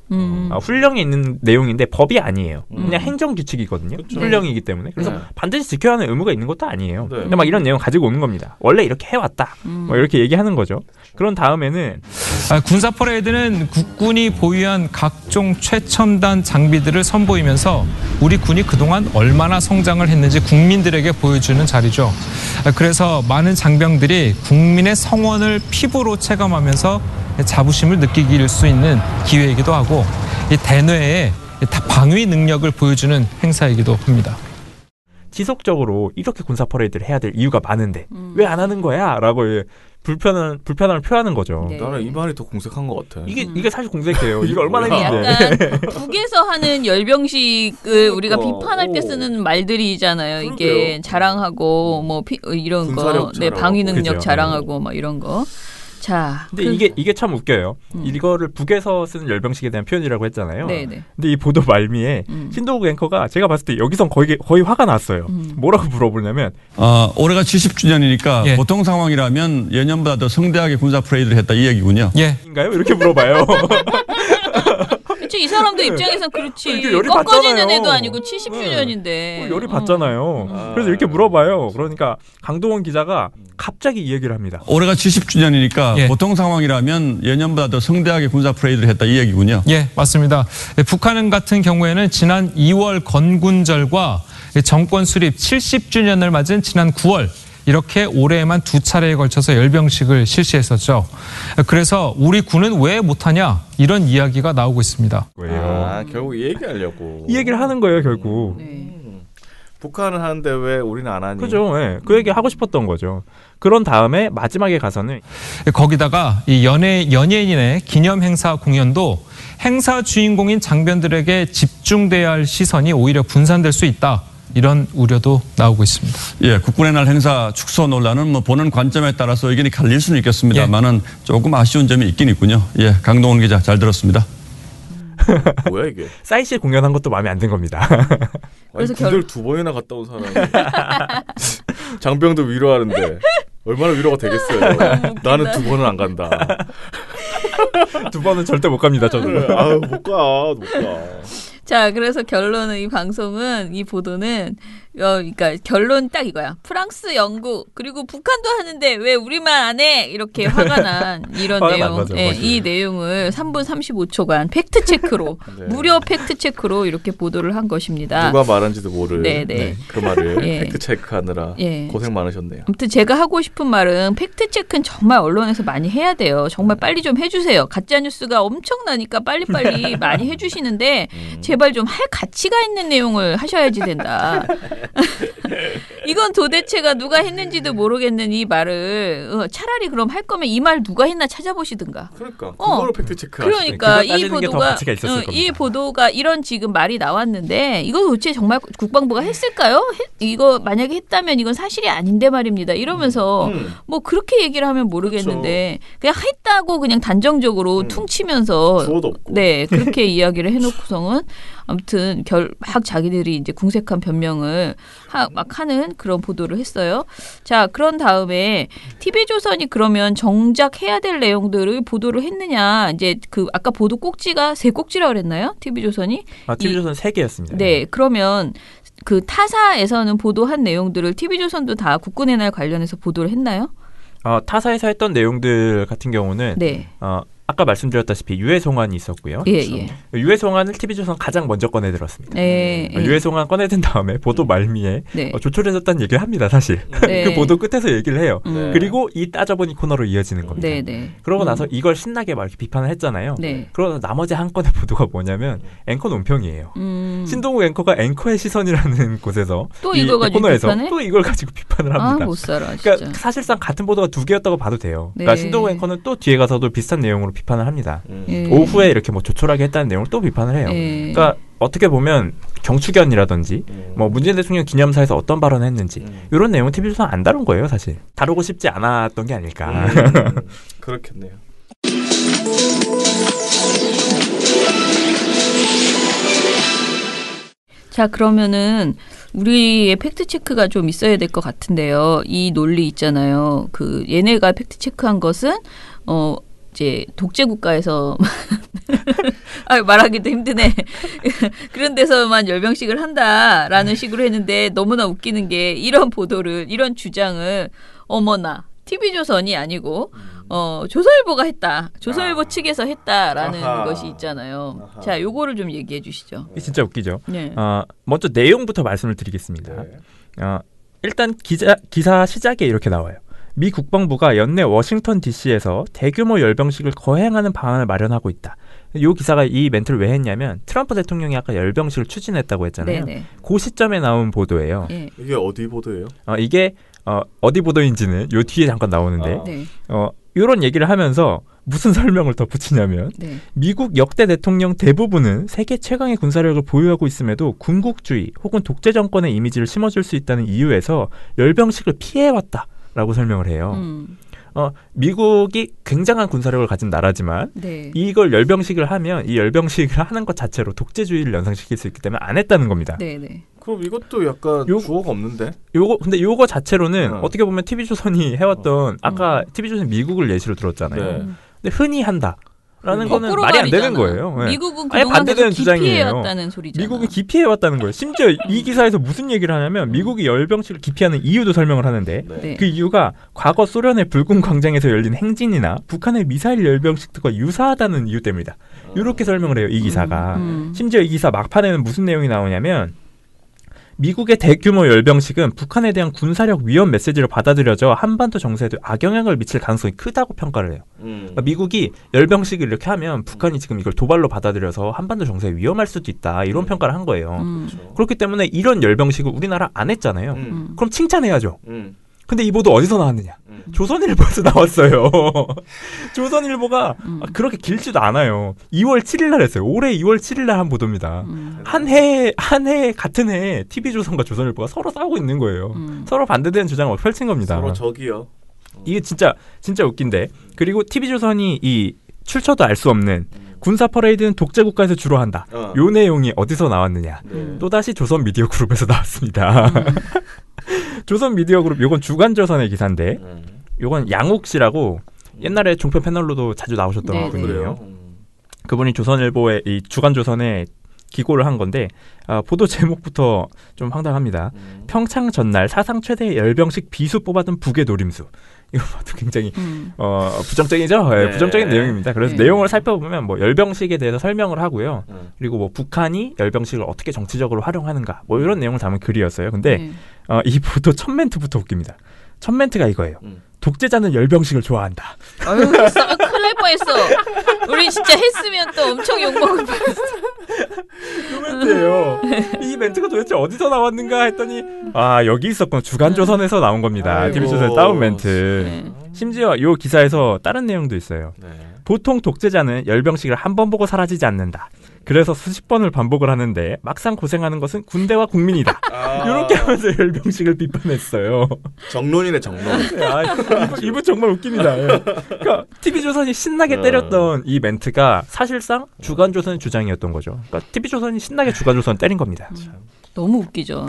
[SPEAKER 6] 훈령이 있는 내용인데 법이 아니에요. 그냥 행정규칙이거든요. 훈령이기 때문에. 그래서
[SPEAKER 4] 네.
[SPEAKER 6] 반드시 지켜야 하는 의무가 있는 것도 아니에요.
[SPEAKER 4] 네.
[SPEAKER 6] 막 이런 내용 가지고 오는 겁니다. 원래 이렇게 해왔다. 뭐 이렇게 얘기하는 거죠. 그런 다음에는
[SPEAKER 3] 군사 퍼레이드는 국군이 보유한 각종 최첨단 장비들을 선보이면서 우리 군이 그동안 얼마나 성장을 했는지 국민들에게 보여주는 자리죠. 그래서 많은 장병들이 국민의 성원을 피부로 체감하면서 자부심을 느끼길 수 있는 기회이기도 하고 이 대뇌의 방위 능력을 보여주는 행사이기도 합니다.
[SPEAKER 6] 지속적으로 이렇게 군사 퍼레이드를 해야 될 이유가 많은데 왜 안 하는 거야? 라고 불편함을 표하는 거죠.
[SPEAKER 2] 네.
[SPEAKER 4] 나는 이 말이 더 공색한 것 같아.
[SPEAKER 6] 이게 사실 공색해요. 이게 얼마나
[SPEAKER 2] 이게
[SPEAKER 6] 힘든데.
[SPEAKER 2] 약간 북에서 하는 열병식을 우리가 비판할 때 쓰는 말들이잖아요. 이게
[SPEAKER 4] 그러게요.
[SPEAKER 2] 자랑하고 뭐 이런 거,
[SPEAKER 4] 군사력
[SPEAKER 2] 네, 방위
[SPEAKER 4] 자랑하고.
[SPEAKER 2] 능력
[SPEAKER 6] 그죠.
[SPEAKER 2] 자랑하고 막 이런 거. 자,
[SPEAKER 6] 근데 이게 참 웃겨요. 이거를 북에서 쓰는 열병식에 대한 표현이라고 했잖아요.
[SPEAKER 2] 네네.
[SPEAKER 6] 근데 이 보도 말미에 신동욱 앵커가 제가 봤을 때 여기선 거의 화가 났어요. 뭐라고 물어보냐면
[SPEAKER 1] 올해가 70주년이니까
[SPEAKER 3] 예.
[SPEAKER 1] 보통 상황이라면 예년보다 더 성대하게 군사 퍼레이드를 했다 이 얘기군요.
[SPEAKER 3] 예,
[SPEAKER 6] 인가요? 이렇게 물어봐요.
[SPEAKER 2] 그치, 이 사람들 입장에선 그렇지.
[SPEAKER 6] 이게 열이
[SPEAKER 2] 꺾어지는
[SPEAKER 6] 받잖아요.
[SPEAKER 2] 애도 아니고 70주년인데.
[SPEAKER 6] 열이 받잖아요. 그래서 이렇게 물어봐요. 그러니까 강동원 기자가 갑자기 이 얘기를 합니다.
[SPEAKER 1] 올해가 70주년이니까
[SPEAKER 3] 예.
[SPEAKER 1] 보통 상황이라면 예년보다 더 성대하게 군사 퍼레이드를 했다 이 얘기군요.
[SPEAKER 3] 예, 맞습니다. 북한 같은 경우에는 지난 2월 건군절과 정권 수립 70주년을 맞은 지난 9월 이렇게 올해에만 2차례에 걸쳐서 열병식을 실시했었죠. 그래서 우리 군은 왜 못하냐 이런 이야기가 나오고 있습니다.
[SPEAKER 4] 결국 이 얘기하려고.
[SPEAKER 6] 이 얘기를 하는 거예요, 결국.
[SPEAKER 2] 네.
[SPEAKER 4] 북한은 하는데 왜 우리는 안 하니?
[SPEAKER 6] 그죠? 예. 그 얘기 하고 싶었던 거죠. 그런 다음에 마지막에 가서는
[SPEAKER 3] 거기다가 이 연예인의 기념 행사 공연도 행사 주인공인 장병들에게 집중돼야 할 시선이 오히려 분산될 수 있다. 이런 우려도 나오고 있습니다.
[SPEAKER 1] 예, 국군의 날 행사 축소 논란은 뭐 보는 관점에 따라서 의견이 갈릴 수는 있겠습니다만은 조금 아쉬운 점이 있긴 있군요. 예, 강동원 기자 잘 들었습니다.
[SPEAKER 4] 뭐야 이게?
[SPEAKER 6] 싸이씨 공연한 것도 마음에 안 든 겁니다.
[SPEAKER 4] 아니,
[SPEAKER 2] 그래서
[SPEAKER 4] 군대를 2번이나 갔다 온 사람이 장병도 위로하는데 얼마나 위로가 되겠어요. 나는 2번은 안 간다.
[SPEAKER 6] 2번은 절대 못 갑니다, 저는.
[SPEAKER 4] 아유 못 가.
[SPEAKER 2] 자, 그래서 결론은 이 방송은 이 보도는 그러니까 결론 딱 이거야. 프랑스, 영국 그리고 북한도 하는데 왜 우리만 안 해? 이렇게 화가 난 이런
[SPEAKER 6] 화가
[SPEAKER 2] 내용.
[SPEAKER 6] 난 거죠,
[SPEAKER 2] 예,
[SPEAKER 6] 맞아요.
[SPEAKER 2] 이 내용을 3분 35초간 팩트 체크로
[SPEAKER 4] 네.
[SPEAKER 2] 무료 팩트 체크로 이렇게 보도를 한 것입니다.
[SPEAKER 4] 누가 말한지도 모를
[SPEAKER 2] 네.
[SPEAKER 4] 그 말을
[SPEAKER 2] 예.
[SPEAKER 4] 팩트 체크하느라
[SPEAKER 2] 예.
[SPEAKER 4] 고생 많으셨네요.
[SPEAKER 2] 아무튼 제가 하고 싶은 말은 팩트 체크는 정말 언론에서 많이 해야 돼요. 정말 빨리 좀 해주세요. 가짜 뉴스가 엄청나니까 빨리빨리 많이 해주시는데 제발 좀 할 가치가 있는 내용을 하셔야지 된다. 이건 도대체가 누가 했는지도 모르겠는 이 말을 차라리 그럼 할 거면 이 말 누가 했나 찾아보시든가.
[SPEAKER 4] 그러니까 그거로 팩트 체크하시죠.
[SPEAKER 2] 그러니까
[SPEAKER 6] 그거 따지는 게더 가치가 있었을
[SPEAKER 2] 이
[SPEAKER 6] 겁니다.
[SPEAKER 2] 보도가 이런 지금 말이 나왔는데 이거 도대체 정말 국방부가 했을까요? 이거 만약에 했다면 이건 사실이 아닌데 말입니다. 이러면서 뭐 그렇게 얘기를 하면 모르겠는데 그냥 했다고 그냥 단정적으로 퉁치면서
[SPEAKER 4] 주어도 없고.
[SPEAKER 2] 네 그렇게 이야기를 해놓고서는 아무튼 막 자기들이 이제 궁색한 변명을 막 하는 그런 보도를 했어요. 자, 그런 다음에 TV조선이 그러면 정작 해야 될 내용들을 보도를 했느냐. 이제 그 아까 보도 꼭지가 3꼭지라고 그랬나요? TV조선이?
[SPEAKER 6] TV조선 3개였습니다.
[SPEAKER 2] 네, 그러면 그 타사에서는 보도한 내용들을 TV조선도 다 국군의 날 관련해서 보도를 했나요?
[SPEAKER 6] 타사에서 했던 내용들 같은 경우는
[SPEAKER 2] 네.
[SPEAKER 6] 아까 말씀드렸다시피 유해송환이 있었고요.
[SPEAKER 2] 예.
[SPEAKER 6] 유해송환을 TV조선 가장 먼저 꺼내들었습니다.
[SPEAKER 2] 예.
[SPEAKER 6] 유해송환 꺼내든 다음에 보도 말미에
[SPEAKER 2] 네.
[SPEAKER 6] 조촐해졌다는 얘기를 합니다, 사실.
[SPEAKER 2] 네.
[SPEAKER 6] 그 보도 끝에서 얘기를 해요.
[SPEAKER 4] 네.
[SPEAKER 6] 그리고 이 따져보니 코너로 이어지는 겁니다.
[SPEAKER 2] 네.
[SPEAKER 6] 그러고 나서 이걸 신나게 막 이렇게 비판을 했잖아요.
[SPEAKER 2] 네.
[SPEAKER 6] 그러고 나머지 한 건의 보도가 뭐냐면 앵커 논평이에요. 신동욱 앵커가 앵커의 시선이라는 곳에서
[SPEAKER 2] 또
[SPEAKER 6] 이
[SPEAKER 2] 이걸 가지고
[SPEAKER 6] 코너에서
[SPEAKER 2] 비판해?
[SPEAKER 6] 또 이걸 가지고 비판을 합니다.
[SPEAKER 2] 못 살아, 진짜.
[SPEAKER 6] 그러니까 사실상 같은 보도가 2개였다고 봐도 돼요. 그러니까
[SPEAKER 2] 네.
[SPEAKER 6] 신동욱 앵커는 또 뒤에 가서도 비슷한 내용으로 비판을 합니다.
[SPEAKER 2] 예.
[SPEAKER 6] 오후에 이렇게 뭐 조촐하게 했다는 내용을 또 비판을 해요.
[SPEAKER 2] 예.
[SPEAKER 6] 그러니까 어떻게 보면 정축연이라든지 뭐 문재인 대통령 기념사에서 어떤 발언을 했는지 이런 내용은 TV조선 안 다룬 거예요, 사실. 다루고 싶지 않았던 게 아닐까.
[SPEAKER 4] 그렇겠네요.
[SPEAKER 2] 자, 그러면은 우리의 팩트 체크가 좀 있어야 될 것 같은데요. 이 논리 있잖아요. 그 얘네가 팩트 체크한 것은 이제 독재 국가에서 말하기도 힘드네. 그런 데서만 열병식을 한다라는 식으로 했는데 너무나 웃기는 게 이런 보도를 이런 주장을 어머나 TV조선이 아니고 조선일보가 했다. 조선일보 측에서 했다라는
[SPEAKER 4] 아하.
[SPEAKER 2] 것이 있잖아요.
[SPEAKER 4] 아하.
[SPEAKER 2] 자, 요거를 좀 얘기해 주시죠.
[SPEAKER 6] 이게 진짜 웃기죠.
[SPEAKER 2] 네.
[SPEAKER 6] 먼저 내용부터 말씀을 드리겠습니다. 일단 기사 시작에 이렇게 나와요. 미 국방부가 연내 워싱턴 DC에서 대규모 열병식을 거행하는 방안을 마련하고 있다. 이 기사가 이 멘트를 왜 했냐면 트럼프 대통령이 아까 열병식을 추진했다고 했잖아요.
[SPEAKER 2] 네네.
[SPEAKER 6] 그 시점에 나온 보도예요.
[SPEAKER 2] 예.
[SPEAKER 4] 이게 어디 보도예요?
[SPEAKER 6] 이게 어디 보도인지는 요 뒤에 잠깐 나오는데
[SPEAKER 2] 네.
[SPEAKER 6] 이런 얘기를 하면서 무슨 설명을 덧붙이냐면
[SPEAKER 2] 네.
[SPEAKER 6] 미국 역대 대통령 대부분은 세계 최강의 군사력을 보유하고 있음에도 군국주의 혹은 독재 정권의 이미지를 심어줄 수 있다는 이유에서 열병식을 피해왔다라고 설명을 해요. 미국이 굉장한 군사력을 가진 나라지만
[SPEAKER 2] 네.
[SPEAKER 6] 이걸 열병식을 하면 이 열병식을 하는 것 자체로 독재주의를 연상시킬 수 있기 때문에 안 했다는 겁니다.
[SPEAKER 2] 네네.
[SPEAKER 4] 그럼 이것도 약간 주어가 없는데?
[SPEAKER 6] 근데 요거 자체로는
[SPEAKER 4] 어.
[SPEAKER 6] 어떻게 보면 TV조선이 해왔던 아까 TV조선 미국을 예시로 들었잖아요.
[SPEAKER 4] 네.
[SPEAKER 6] 근데 흔히 한다라는 거는
[SPEAKER 2] 거꾸로
[SPEAKER 6] 말이 안 되는
[SPEAKER 2] 말이잖아.
[SPEAKER 6] 거예요. 네.
[SPEAKER 2] 미국은
[SPEAKER 6] 아예
[SPEAKER 2] 그동안
[SPEAKER 6] 반대되는
[SPEAKER 2] 계속
[SPEAKER 6] 주장이에요.
[SPEAKER 2] 기피해왔다는 소리잖아.
[SPEAKER 6] 미국이 기피해왔다는 거예요. 심지어 이 기사에서 무슨 얘기를 하냐면 미국이 열병식을 기피하는 이유도 설명을 하는데
[SPEAKER 2] 네.
[SPEAKER 6] 그 이유가 과거 소련의 불군 광장에서 열린 행진이나 북한의 미사일 열병식과 유사하다는 이유 때문이다. 이렇게 설명을 해요. 이 기사가. 심지어 이 기사 막판에는 무슨 내용이 나오냐면 미국의 대규모 열병식은 북한에 대한 군사력 위협 메시지로 받아들여져 한반도 정세에도 악영향을 미칠 가능성이 크다고 평가를 해요. 그러니까 미국이 열병식을 이렇게 하면 북한이 지금 이걸 도발로 받아들여서 한반도 정세에 위험할 수도 있다. 이런 평가를 한 거예요. 그렇기 때문에 이런 열병식을 우리나라 안 했잖아요. 그럼 칭찬해야죠. 근데 이 보도 어디서 나왔느냐? 조선일보에서 나왔어요. 조선일보가 그렇게 길지도 않아요. 2월 7일 날 했어요. 올해 2월 7일 날 한 보도입니다. 한 해 같은 해에 TV조선과 조선일보가 서로 싸우고 있는 거예요. 서로 반대되는 주장을 펼친 겁니다.
[SPEAKER 4] 서로 적이요.
[SPEAKER 6] 이게 진짜 웃긴데. 그리고 TV조선이 이 출처도 알 수 없는 군사 퍼레이드는 독재 국가에서 주로 한다. 요 내용이 어디서 나왔느냐? 또다시 조선 미디어 그룹에서 나왔습니다. 조선 미디어 그룹 요건 주간조선의 기사인데 요건 양욱 씨라고 옛날에 종편 패널로도 자주 나오셨던
[SPEAKER 2] 네,
[SPEAKER 6] 분이에요. 그분이 조선일보의 이 주간조선에 기고를 한 건데 보도 제목부터 좀 황당합니다. 평창 전날 사상 최대의 열병식 비수 뽑아둔 북의 노림수. 이거 봐도 굉장히 부정적이죠? 네, 부정적인 내용입니다. 그래서 내용을 살펴보면 뭐 열병식에 대해서 설명을 하고요. 그리고 뭐 북한이 열병식을 어떻게 정치적으로 활용하는가 뭐 이런 내용을 담은 글이었어요. 근데 이 보도 첫 멘트부터 웃깁니다. 첫 멘트가 이거예요. 독재자는 열병식을 좋아한다.
[SPEAKER 2] 아유, 했으면 큰일 날 뻔했어. 우리 진짜 했으면 또 엄청 욕먹을 뻔했어.
[SPEAKER 6] 그 멘트예요. 이 멘트가 도대체 어디서 나왔는가 했더니 여기 있었구나. 주간조선에서 나온 겁니다. TV조선에 따온 멘트. 심지어 이 기사에서 다른 내용도 있어요. 보통 독재자는 열병식을 한 번 보고 사라지지 않는다. 그래서 수십 번을 반복을 하는데 막상 고생하는 것은 군대와 국민이다. 이렇게 하면서 열병식을 비판했어요.
[SPEAKER 4] 정론이네 정론.
[SPEAKER 6] 이분 정말 웃깁니다. 그러니까 TV조선이 신나게 때렸던 이 멘트가 사실상 주간조선의 주장이었던 거죠. 그러니까 TV조선이 신나게 주간조선 때린 겁니다.
[SPEAKER 2] 너무 웃기죠.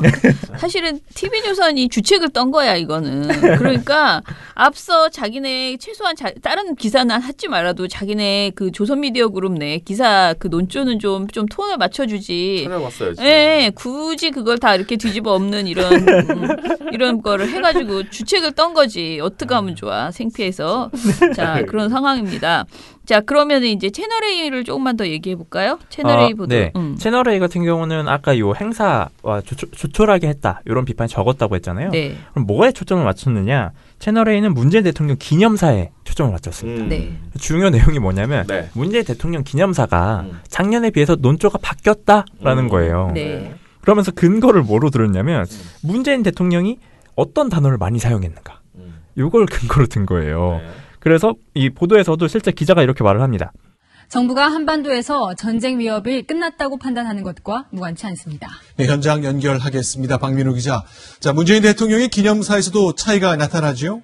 [SPEAKER 2] 사실은 TV조선이 주책을 떤 거야, 이거는. 그러니까 앞서 자기네 최소한 다른 기사는 하지 말아도 자기네 그 조선미디어 그룹 내 기사 그 논조는 좀 톤을 맞춰주지.
[SPEAKER 4] 찾아봤어야지.
[SPEAKER 2] 예, 굳이 그걸 다 이렇게 뒤집어 엎는 이런 거를 해가지고 주책을 떤 거지. 어떻게 하면 좋아, 창피해서. 자, 그런 상황입니다. 자, 그러면 이제 채널A를 조금만 더 얘기해 볼까요? 채널A 보도.
[SPEAKER 6] 네. 채널A 같은 경우는 아까 요 행사와 조촐하게 했다. 이런 비판이 적었다고 했잖아요.
[SPEAKER 2] 네.
[SPEAKER 6] 그럼 뭐에 초점을 맞췄느냐? 채널A는 문재인 대통령 기념사에 초점을 맞췄습니다.
[SPEAKER 2] 네.
[SPEAKER 6] 중요 내용이 뭐냐면 문재인 대통령 기념사가 작년에 비해서 논조가 바뀌었다라는 거예요.
[SPEAKER 2] 네.
[SPEAKER 6] 그러면서 근거를 뭐로 들었냐면 문재인 대통령이 어떤 단어를 많이 사용했는가. 이걸 근거로 든 거예요. 그래서 이 보도에서도 실제 기자가 이렇게 말을 합니다.
[SPEAKER 5] 정부가 한반도에서 전쟁 위협이 끝났다고 판단하는 것과 무관치 않습니다.
[SPEAKER 7] 네, 현장 연결하겠습니다. 박민우 기자. 자, 문재인 대통령의 기념사에서도 차이가 나타나죠?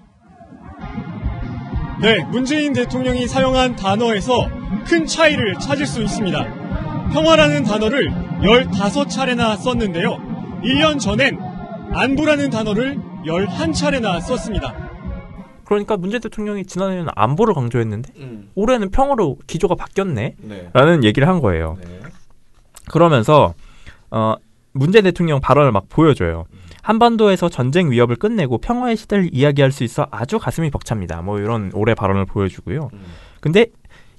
[SPEAKER 8] 네, 문재인 대통령이 사용한 단어에서 큰 차이를 찾을 수 있습니다. 평화라는 단어를 15차례나 썼는데요. 1년 전엔 안보라는 단어를 11차례나 썼습니다.
[SPEAKER 6] 그러니까 문재인 대통령이 지난해에는 안보를 강조했는데 올해는 평화로 기조가 바뀌었네 라는 얘기를 한 거예요. 그러면서 문재인 대통령 발언을 막 보여줘요. 한반도에서 전쟁 위협을 끝내고 평화의 시대를 이야기할 수 있어 아주 가슴이 벅찹니다. 뭐 이런 올해 발언을 보여주고요. 근데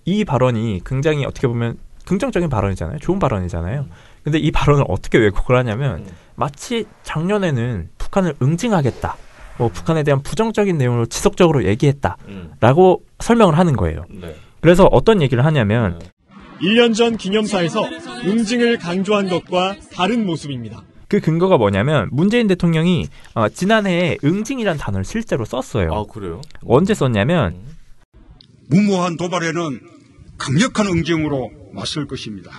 [SPEAKER 6] 이 발언이 굉장히 어떻게 보면 긍정적인 발언이잖아요. 좋은 발언이잖아요. 근데 이 발언을 어떻게 왜곡을 하냐면 마치 작년에는 북한을 응징하겠다. 뭐 북한에 대한 부정적인 내용을 지속적으로 얘기했다라고 설명을 하는 거예요.
[SPEAKER 4] 네.
[SPEAKER 6] 그래서 어떤 얘기를 하냐면
[SPEAKER 8] 1년 전 기념사에서 응징을 강조한 것과 다른 모습입니다.
[SPEAKER 6] 그 근거가 뭐냐면 문재인 대통령이 지난해에 응징이라는 단어를 실제로 썼어요.
[SPEAKER 4] 아, 그래요?
[SPEAKER 6] 언제 썼냐면
[SPEAKER 9] 무모한 도발에는 강력한 응징으로 맞설 것입니다.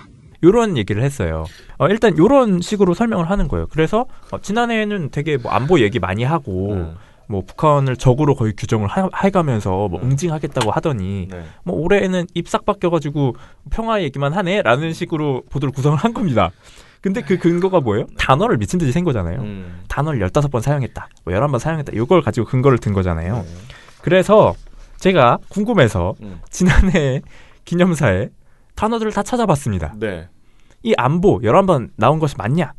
[SPEAKER 6] 이런 얘기를 했어요. 일단 이런 식으로 설명을 하는 거예요. 그래서 지난해에는 되게 뭐 안보 얘기 많이 하고 뭐 북한을 적으로 거의 규정을 해가면서 뭐 응징하겠다고 하더니 뭐 올해에는 입 싹 바뀌어가지고 평화 얘기만 하네라는 식으로 보도를 구성을 한 겁니다. 근데 그 근거가 뭐예요? 단어를 미친 듯이 센 거잖아요. 단어를 15번 사용했다, 뭐 11번 사용했다, 이걸 가지고 근거를 든 거잖아요. 그래서 제가 궁금해서 지난해 기념사에 단어들을 다 찾아봤습니다.
[SPEAKER 4] 네.
[SPEAKER 6] 이 안보 11번 나온 것이 맞냐?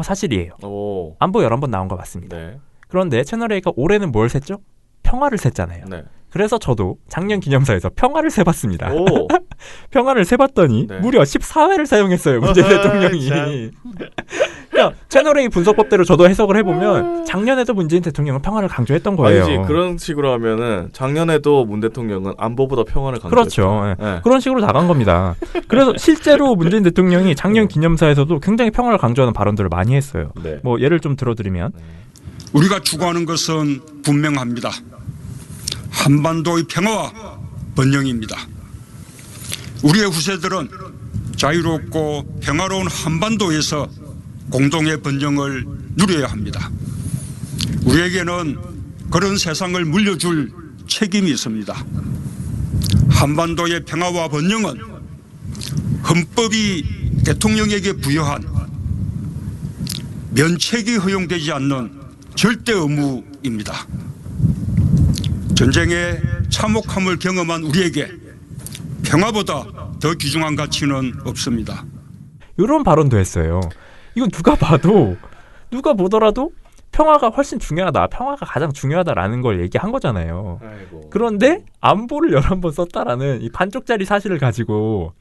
[SPEAKER 6] 사실이에요.
[SPEAKER 4] 오.
[SPEAKER 6] 안보 11번 나온 거 맞습니다.
[SPEAKER 4] 네.
[SPEAKER 6] 그런데 채널A가 올해는 뭘 셌죠? 평화를 셌잖아요.
[SPEAKER 4] 네.
[SPEAKER 6] 그래서 저도 작년 기념사에서 평화를 세봤습니다.
[SPEAKER 4] 오.
[SPEAKER 6] 평화를 세봤더니
[SPEAKER 4] 네.
[SPEAKER 6] 무려 14회를 사용했어요. 문재인 대통령이. 그러니까 채널A 분석법대로 저도 해석을 해보면 작년에도 문재인 대통령은 평화를 강조했던 거예요.
[SPEAKER 4] 아니지. 그런 식으로 하면은 작년에도 문 대통령은 안보보다 평화를 강조했다.
[SPEAKER 6] 그렇죠.
[SPEAKER 4] 네.
[SPEAKER 6] 그런 식으로 나간 겁니다. 그래서 실제로 문재인 대통령이 작년 기념사에서도 굉장히 평화를 강조하는 발언들을 많이 했어요.
[SPEAKER 4] 네.
[SPEAKER 6] 뭐 예를 좀 들어드리면
[SPEAKER 9] 우리가 추구하는 것은 분명합니다. 한반도의 평화와 번영입니다. 우리의 후세들은 자유롭고 평화로운 한반도에서 공동의 번영을 누려야 합니다. 우리에게는 그런 세상을 물려줄 책임이 있습니다. 한반도의 평화와 번영은 헌법이 대통령에게 부여한 면책이 허용되지 않는 절대 의무입니다. 전쟁의 참혹함을 경험한 우리에게 평화보다 더 귀중한 가치는 없습니다.
[SPEAKER 6] 이런 발언도 했어요. 이건 누가 보더라도 평화가 훨씬 중요하다. 평화가 가장 중요하다라는 걸 얘기한 거잖아요.
[SPEAKER 4] 아이고.
[SPEAKER 6] 그런데 안보를 11번 썼다라는 이 반쪽짜리 사실을 가지고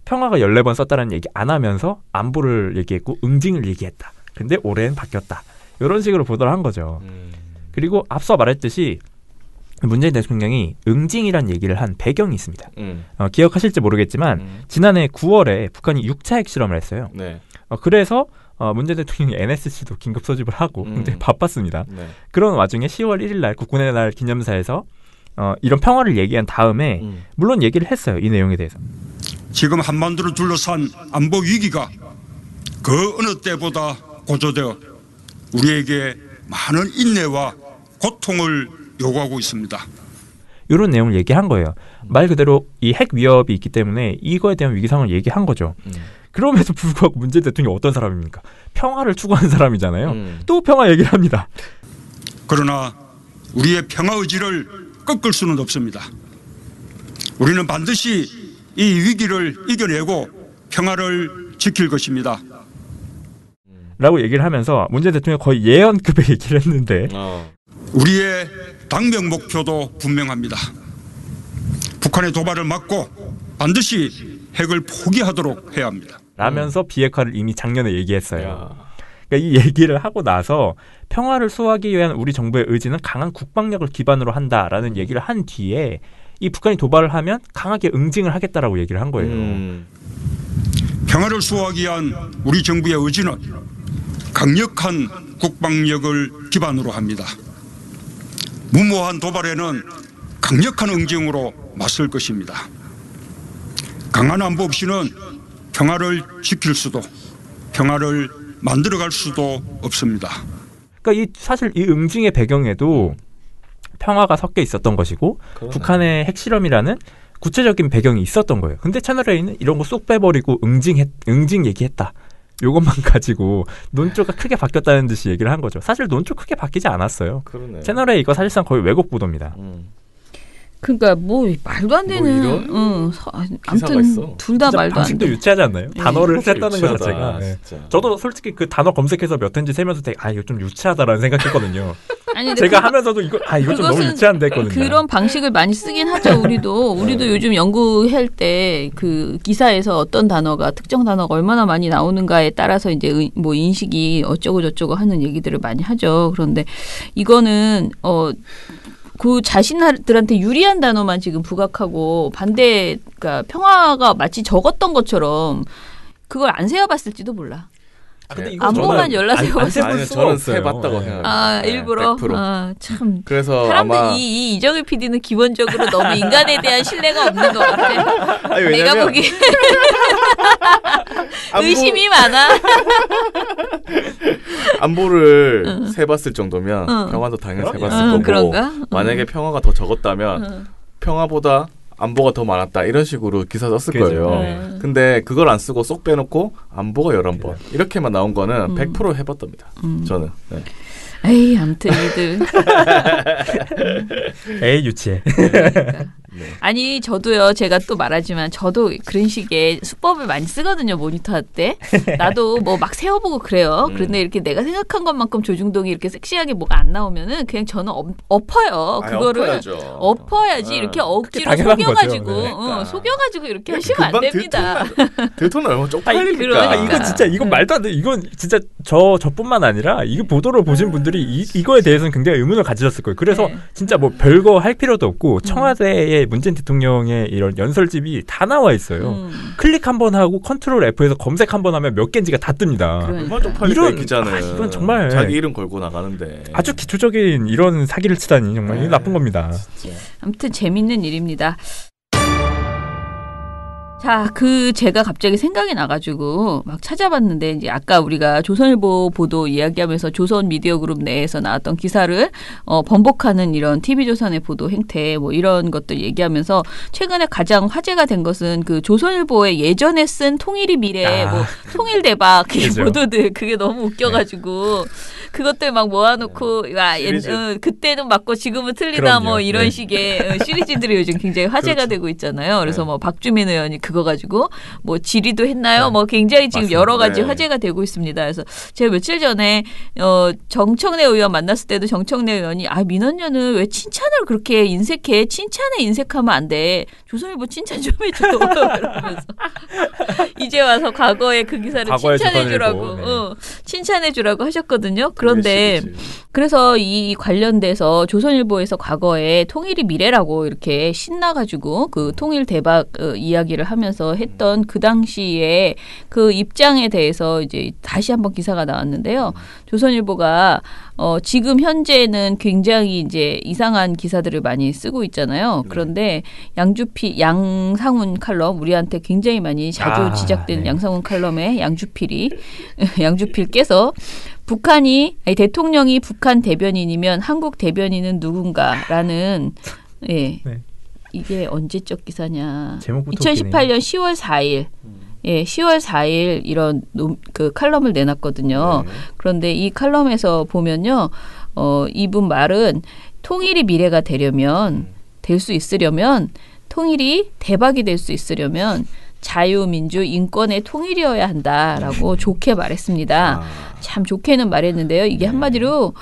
[SPEAKER 6] 평화가 14번 썼다라는 얘기 안 하면서 안보를 얘기했고 응징을 얘기했다. 근데 올해는 바뀌었다. 이런 식으로 보도를 한 거죠. 그리고 앞서 말했듯이 문재인 대통령이 응징이란 얘기를 한 배경이 있습니다. 기억하실지 모르겠지만 지난해 9월에 북한이 6차 핵실험을 했어요.
[SPEAKER 4] 네.
[SPEAKER 6] 그래서 문재인 대통령이 NSC도 긴급 소집을 하고 굉장히 바빴습니다.
[SPEAKER 4] 네.
[SPEAKER 6] 그런 와중에 10월 1일 날 국군의 날 기념사에서 이런 평화를 얘기한 다음에 물론 얘기를 했어요. 이 내용에 대해서.
[SPEAKER 9] 지금 한반도를 둘러싼 안보 위기가 그 어느 때보다 고조되어 우리에게 많은 인내와 고통을 요구하고 있습니다.
[SPEAKER 6] 이런 내용을 얘기한 거예요. 말 그대로 이 핵 위협이 있기 때문에 이거에 대한 위기상을 얘기한 거죠. 그럼에도 불구하고 문재인 대통령이 어떤 사람입니까? 평화를 추구하는 사람이잖아요. 또 평화 얘기를 합니다.
[SPEAKER 9] 그러나 우리의 평화 의지를 꺾을 수는 없습니다. 우리는 반드시 이 위기를 이겨내고 평화를 지킬 것입니다.
[SPEAKER 6] 라고 얘기를 하면서 문재인 대통령이 거의 예언급의 얘기를 했는데
[SPEAKER 9] 우리의 당면 목표도 분명합니다. 북한의 도발을 막고 반드시 핵을 포기하도록 해야 합니다.
[SPEAKER 6] 라면서 비핵화를 이미 작년에 얘기했어요. 그러니까 이 얘기를 하고 나서 평화를 수호하기 위한 우리 정부의 의지는 강한 국방력을 기반으로 한다라는 얘기를 한 뒤에 이 북한이 도발을 하면 강하게 응징을 하겠다라고 얘기를 한 거예요.
[SPEAKER 9] 평화를 수호하기 위한 우리 정부의 의지는 강력한 국방력을 기반으로 합니다. 무모한 도발에는 강력한 응징으로 맞설 것입니다. 강한 안보 없이는 평화를 지킬 수도 평화를 만들어갈 수도 없습니다.
[SPEAKER 6] 그러니까 사실 이 응징의 배경에도 평화가 섞여 있었던 것이고 북한의 핵실험이라는 구체적인 배경이 있었던 거예요. 근데 채널A는 이런 거 쏙 빼버리고 응징 얘기했다. 요것만 가지고 논조가 크게 바뀌었다는 듯이 얘기를 한 거죠. 사실 논조 크게 바뀌지 않았어요. 채널A 이거 사실상 거의 왜곡 보도입니다.
[SPEAKER 2] 그러니까 뭐 말도 안 되는.
[SPEAKER 4] 이런
[SPEAKER 2] 아무튼
[SPEAKER 4] 있어.
[SPEAKER 2] 둘 다
[SPEAKER 6] 진짜
[SPEAKER 2] 말도 안
[SPEAKER 6] 방식도
[SPEAKER 2] 돼.
[SPEAKER 6] 유치하지 않나요? 단어를 셌다는 것
[SPEAKER 4] 유치하다,
[SPEAKER 6] 자체가. 네.
[SPEAKER 4] 진짜.
[SPEAKER 6] 저도 솔직히 그 단어 검색해서 몇 회인지 세면서 되게 이거 좀 유치하다라는 생각했거든요.
[SPEAKER 2] 아니, 근데
[SPEAKER 6] 제가 하면서도 이거 좀 너무
[SPEAKER 2] 그것은
[SPEAKER 6] 유치한데 했거든요.
[SPEAKER 2] 그런 방식을 많이 쓰긴 하죠. 우리도 요즘 연구할 때 그 기사에서 어떤 단어가 특정 단어가 얼마나 많이 나오는가에 따라서 이제 뭐 인식이 어쩌고 저쩌고 하는 얘기들을 많이 하죠. 그런데 이거는 그 자신들한테 유리한 단어만 지금 부각하고 반대, 그러니까 평화가 마치 적었던 것처럼 그걸 안 세어봤을지도 몰라.
[SPEAKER 6] 근데 이거
[SPEAKER 2] 안보만 열라 세워봤어요.
[SPEAKER 4] 아니요, 저는 세봤다고 생각합니다.
[SPEAKER 2] 일부러?
[SPEAKER 4] 100%.
[SPEAKER 2] 참.
[SPEAKER 4] 그래서
[SPEAKER 2] 사람들
[SPEAKER 4] 아마
[SPEAKER 2] 이 이정일 PD는 기본적으로 너무 인간에 대한 신뢰가 없는 것 같아.
[SPEAKER 4] 아니,
[SPEAKER 2] 내가
[SPEAKER 4] 왜냐면
[SPEAKER 2] 보기에 의심이 많아.
[SPEAKER 4] 안보를 세봤을 정도면 평화도 당연히 세봤을 거고
[SPEAKER 2] 그런가?
[SPEAKER 4] 만약에 평화가 더 적었다면 평화보다 안보가 더 많았다 이런 식으로 기사 썼을
[SPEAKER 6] 그죠.
[SPEAKER 4] 거예요. 근데 그걸 안 쓰고 쏙 빼놓고 안보가 11번 이렇게만 나온 거는 100% 해봤답니다. 저는. 네.
[SPEAKER 2] 에이, 아무튼 이들.
[SPEAKER 6] 에이 유치해.
[SPEAKER 2] 그러니까. 아니 저도요. 제가 또 말하지만 저도 그런 식의 수법을 많이 쓰거든요. 모니터 할 때. 나도 뭐 막 세워보고 그래요. 그런데 이렇게 내가 생각한 것만큼 조중동이 이렇게 섹시하게 뭐가 안 나오면은 그냥 저는 엎어요. 그거를 엎어야지. 이렇게 억지로
[SPEAKER 6] 당연한
[SPEAKER 2] 속여가지고
[SPEAKER 6] 거죠. 네.
[SPEAKER 2] 속여가지고 이렇게 하시면 안 됩니다.
[SPEAKER 4] 들토는 얼마나 쪽팔립니까?
[SPEAKER 2] 그러니까.
[SPEAKER 6] 이건 진짜 이건 말도 안 돼. 이건 진짜 저뿐만 아니라 이거 보도를 보신 분들이 이거에 대해서는 굉장히 의문을 가지셨을 거예요. 그래서 진짜 뭐 별거 할 필요도 없고 청와대의 문재인 대통령의 이런 연설집이 다 나와 있어요. 클릭 한번 하고 컨트롤 F에서 검색 한번 하면 몇 개인지가 다 뜹니다.
[SPEAKER 4] 얼마나 쪽팔릴까 이 기자는.
[SPEAKER 6] 이건 정말
[SPEAKER 4] 자기 이름 걸고 나가는데.
[SPEAKER 6] 아주 기초적인 이런 사기를 치다니 정말 이거 나쁜 겁니다.
[SPEAKER 2] 아무튼 재밌는 일입니다. 자, 제가 갑자기 생각이 나가지고 막 찾아봤는데, 이제 아까 우리가 조선일보 보도 이야기하면서 조선 미디어 그룹 내에서 나왔던 기사를 번복하는 이런 TV조선의 보도 행태 뭐 이런 것들 얘기하면서 최근에 가장 화제가 된 것은 그 조선일보의 예전에 쓴 통일이 미래, 뭐 통일 대박 이 보도들 그게 너무 웃겨가지고 그것들 막 모아놓고 그때는 맞고 지금은 틀리다
[SPEAKER 6] 그럼요.
[SPEAKER 2] 뭐 이런 식의 시리즈들이 요즘 굉장히 화제가 되고 있잖아요. 그래서 뭐 박주민 의원이 그거 가지고 뭐 질의도 했나요? 뭐 굉장히 지금
[SPEAKER 4] 맞습니다.
[SPEAKER 2] 여러 가지 화제가 되고 있습니다. 그래서 제가 며칠 전에 정청래 의원 만났을 때도 정청래 의원이 민원녀는 왜 칭찬을 그렇게 인색해? 칭찬에 인색하면 안 돼. 조선일보 칭찬 좀 해줘. 그러면서 이제 와서 과거에 그 기사를 칭찬해주라고 칭찬해주라고 하셨거든요. 그런데 그래서 이 관련돼서 조선일보에서 과거에 통일이 미래라고 이렇게 신나가지고 그 통일 대박 이야기를 하면서 했던 그 당시에 그 입장에 대해서 이제 다시 한번 기사가 나왔는데요. 조선일보가 지금 현재는 굉장히 이제 이상한 기사들을 많이 쓰고 있잖아요. 그런데 양상훈 칼럼, 우리한테 굉장히 많이 자주 지적된 양상훈 칼럼의 양주필께서 대통령이 북한 대변인이면 한국 대변인은 누군가라는 이게 언제적 기사냐. 2018년 10월 4일. 10월 4일 이런 그 칼럼을 내놨거든요. 그런데 이 칼럼에서 보면요. 이분 말은 통일이 미래가 될 수 있으려면 통일이 대박이 될 수 있으려면 자유민주 인권의 통일이어야 한다라고 좋게 말했습니다. 참 좋게는 말했는데요. 이게 한마디로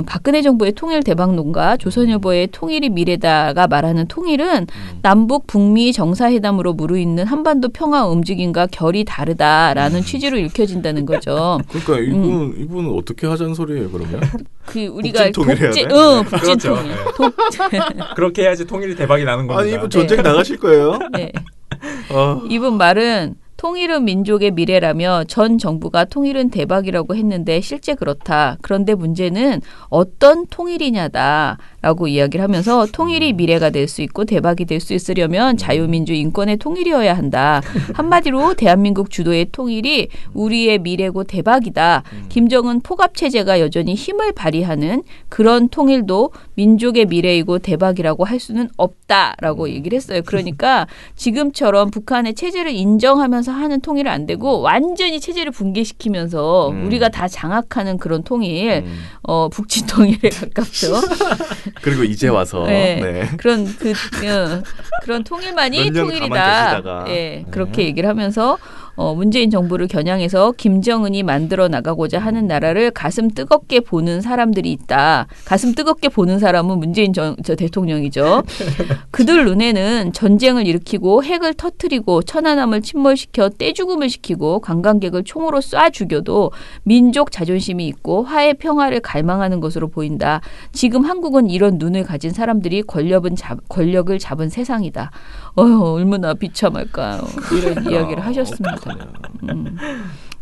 [SPEAKER 2] 박근혜 정부의 통일 대박론과 조선일보의 통일이 미래다가 말하는 통일은 남북 북미 정사회담으로 무르익는 한반도 평화 움직임과 결이 다르다라는 취지로 읽혀진다는 거죠.
[SPEAKER 4] 그러니까 이분은 어떻게 하자는 소리예요, 그러면?
[SPEAKER 2] 우리가
[SPEAKER 4] 통일해야 돼?
[SPEAKER 2] 북진 통일.
[SPEAKER 6] 그렇게 해야지 통일이 대박이 나는 겁니다.
[SPEAKER 4] 아니, 이분 전쟁 나가실 거예요?
[SPEAKER 2] 네. 이분 말은 통일은 민족의 미래라며 전 정부가 통일은 대박이라고 했는데 실제 그렇다. 그런데 문제는 어떤 통일이냐다라고 이야기를 하면서 통일이 미래가 될 수 있고 대박이 될 수 있으려면 자유민주 인권의 통일이어야 한다. 한마디로 대한민국 주도의 통일이 우리의 미래고 대박이다. 김정은 포갑체제가 여전히 힘을 발휘하는 그런 통일도 민족의 미래이고 대박이라고 할 수는 없다라고 얘기를 했어요. 그러니까 지금처럼 북한의 체제를 인정하면서 하는 통일은 안 되고 완전히 체제를 붕괴시키면서 우리가 다 장악하는 그런 통일, 북진 통일에 가깝죠.
[SPEAKER 4] 그리고 이제 와서
[SPEAKER 2] 네. 그런 통일만이
[SPEAKER 4] 몇 년
[SPEAKER 2] 통일이다.
[SPEAKER 4] 가만히 계시다가.
[SPEAKER 2] 네. 그렇게 얘기를 하면서 문재인 정부를 겨냥해서 김정은이 만들어 나가고자 하는 나라를 가슴 뜨겁게 보는 사람들이 있다. 가슴 뜨겁게 보는 사람은 문재인 저 대통령이죠. 그들 눈에는 전쟁을 일으키고 핵을 터뜨리고 천안함을 침몰시켜 떼죽음을 시키고 관광객을 총으로 쏴 죽여도 민족 자존심이 있고 화해 평화를 갈망하는 것으로 보인다. 지금 한국은 이런 눈을 가진 사람들이 권력을 잡은 세상이다. 얼마나 비참할까요. 이런 이야기를 하셨습니다.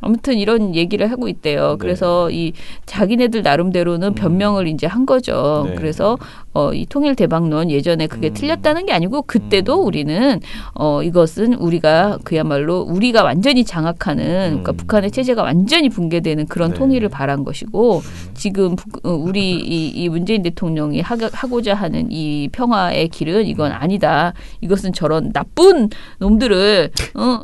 [SPEAKER 2] 아무튼 이런 얘기를 하고 있대요. 그래서 이 자기네들 나름대로는 변명을 이제 한 거죠.
[SPEAKER 4] 네.
[SPEAKER 2] 그래서 이 통일 대박론 예전에 그게 틀렸다는 게 아니고 그때도 우리는 이것은 우리가 그야말로 우리가 완전히 장악하는 그러니까 북한의 체제가 완전히 붕괴되는 그런 통일을 바란 것이고 지금 우리 이 문재인 대통령이 하고자 하는 이 평화의 길은 이건 아니다. 이것은 저런 나쁜 놈들을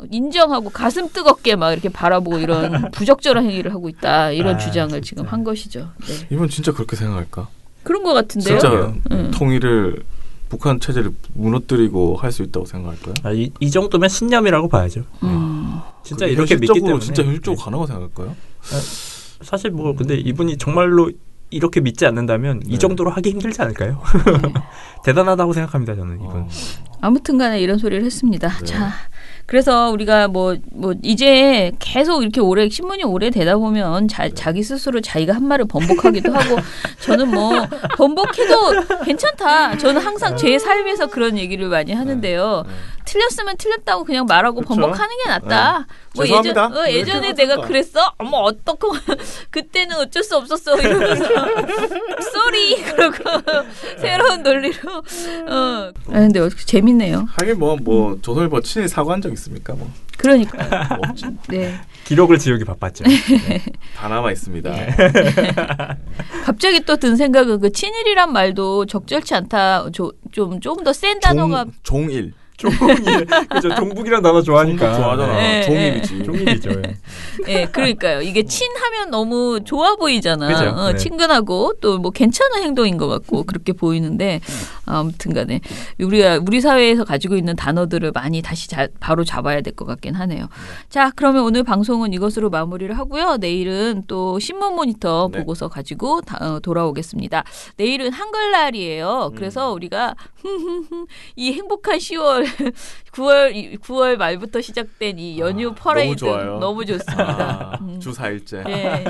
[SPEAKER 2] 인정하고 가슴 뜨겁게 막 이렇게 바라보고 이런 부적절한 행위를 하고 있다. 이런 주장을 지금 한 것이죠. 네.
[SPEAKER 4] 이분 진짜 그렇게 생각할까?
[SPEAKER 2] 그런 것 같은데요.
[SPEAKER 4] 진짜 통일을 북한 체제를 무너뜨리고 할 수 있다고 생각할까요?
[SPEAKER 6] 이 정도면 신념이라고 봐야죠. 진짜 이렇게 믿기 때문에
[SPEAKER 4] 진짜 현실적으로 가능하다고 생각할까요?
[SPEAKER 6] 사실 뭐 근데 이분이 정말로 이렇게 믿지 않는다면 이 정도로 하기 힘들지 않을까요? 대단하다고 생각합니다. 저는 이분.
[SPEAKER 2] 아무튼간에 이런 소리를 했습니다. 자. 그래서 우리가 뭐 이제 계속 이렇게 신문이 오래 되다 보면 자기 스스로 자기가 한 말을 번복하기도 하고 저는 뭐 번복해도 괜찮다. 저는 항상 제 삶에서 그런 얘기를 많이 하는데요. 틀렸으면 틀렸다고 그냥 말하고 그쵸? 번복하는 게 낫다. 뭐
[SPEAKER 4] 죄송합니다.
[SPEAKER 2] 예전에 내가 그랬어? 어머 어떡해. 그때는 어쩔 수 없었어. 이러면서 쏘리 그러고 새로운 논리로 근데 재밌네요.
[SPEAKER 4] 하긴 뭐 조선일보 친일 사과한 적 있습니까? 뭐.
[SPEAKER 2] 그러니까.
[SPEAKER 4] 없지.
[SPEAKER 2] 네.
[SPEAKER 6] 기록을 지우기 바빴죠.
[SPEAKER 4] 네. 다 남아 있습니다.
[SPEAKER 2] 갑자기 또 든 생각은 그 친일이란 말도 적절치 않다. 좀 더 센 단어가
[SPEAKER 4] 종일.
[SPEAKER 6] 그죠. 종북이란 단어 좋아하니까.
[SPEAKER 4] 좋아하잖아.
[SPEAKER 2] 네.
[SPEAKER 4] 종일이지.
[SPEAKER 6] 종일이죠.
[SPEAKER 2] 네, 그러니까요. 이게 친하면 너무 좋아 보이잖아.
[SPEAKER 6] 그죠? 네.
[SPEAKER 2] 친근하고 또 뭐 괜찮은 행동인 것 같고 그렇게 보이는데 아무튼간에 우리 사회에서 가지고 있는 단어들을 많이 다시 바로 잡아야 될 것 같긴 하네요. 자, 그러면 오늘 방송은 이것으로 마무리를 하고요. 내일은 또 신문 모니터 보고서 가지고 돌아오겠습니다. 내일은 한글날이에요. 그래서 우리가 이 행복한 10월 9월 말부터 시작된 이 연휴 퍼레이드
[SPEAKER 4] 너무 좋아요.
[SPEAKER 2] 너무 좋습니다.
[SPEAKER 4] 주 4일째.
[SPEAKER 2] 네.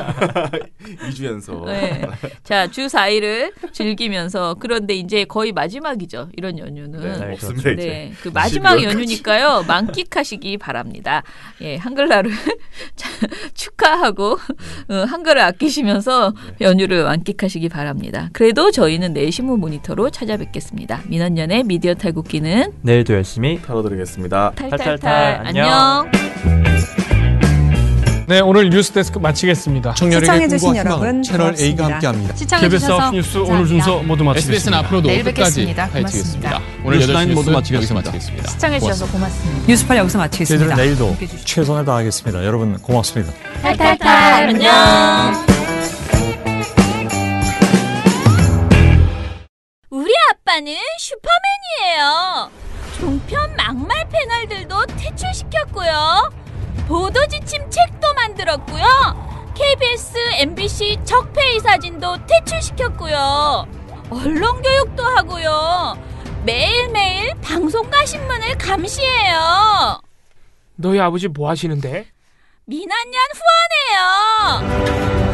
[SPEAKER 4] 2주 연속.
[SPEAKER 2] 네. 자, 주 4일을 즐기면서 그런데 이제 거의 마지막이죠. 이런 연휴는.
[SPEAKER 4] 네, 없습니다 이제.
[SPEAKER 2] 네, 그 마지막 연휴니까요. 만끽하시기 바랍니다. 예, 한글날을 축하하고 한글을 아끼시면서 연휴를 만끽하시기 바랍니다. 그래도 저희는 내일 신문 모니터로 찾아뵙겠습니다. 민원연의 미디어 탈곡기는
[SPEAKER 6] 내일도 열심히
[SPEAKER 4] 다뤄드리겠습니다.
[SPEAKER 2] 탈탈탈 안녕.
[SPEAKER 10] 네, 오늘 뉴스데스크 마치겠습니다.
[SPEAKER 7] 청년에게 꿈과 희망을 채널 A가 함께합니다.
[SPEAKER 10] KBS 9시 뉴스 오늘 순서 모두 마치겠습니다.
[SPEAKER 11] SBS는 앞으로도
[SPEAKER 12] 내일
[SPEAKER 11] 끝까지
[SPEAKER 12] 뵙겠습니다.
[SPEAKER 11] 파헤치겠습니다.
[SPEAKER 12] 오늘
[SPEAKER 11] 오늘
[SPEAKER 1] 8시
[SPEAKER 11] 모두
[SPEAKER 1] 마치겠습니다.
[SPEAKER 11] 마치겠습니다.
[SPEAKER 12] 시청해주셔서 고맙습니다. 뉴스팔 여기서 마치겠습니다.
[SPEAKER 10] 저희들은 내일도 최선을 다하겠습니다. 여러분 고맙습니다.
[SPEAKER 2] 탈탈탈 안녕. 우리 아빠는 슈퍼맨이에요. 종편 막말 패널들도 퇴출시켰고요. 보도지침 책도 만들었고요. KBS, MBC 적폐의 사진도 퇴출시켰고요. 언론교육도 하고요. 매일매일 방송과 신문을 감시해요.
[SPEAKER 13] 너희 아버지 뭐 하시는데?
[SPEAKER 2] 민원연 후원해요.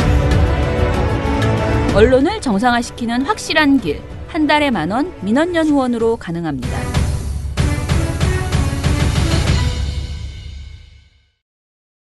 [SPEAKER 2] 언론을 정상화시키는 확실한 길. 한 달에 10,000원 민원연 후원으로 가능합니다.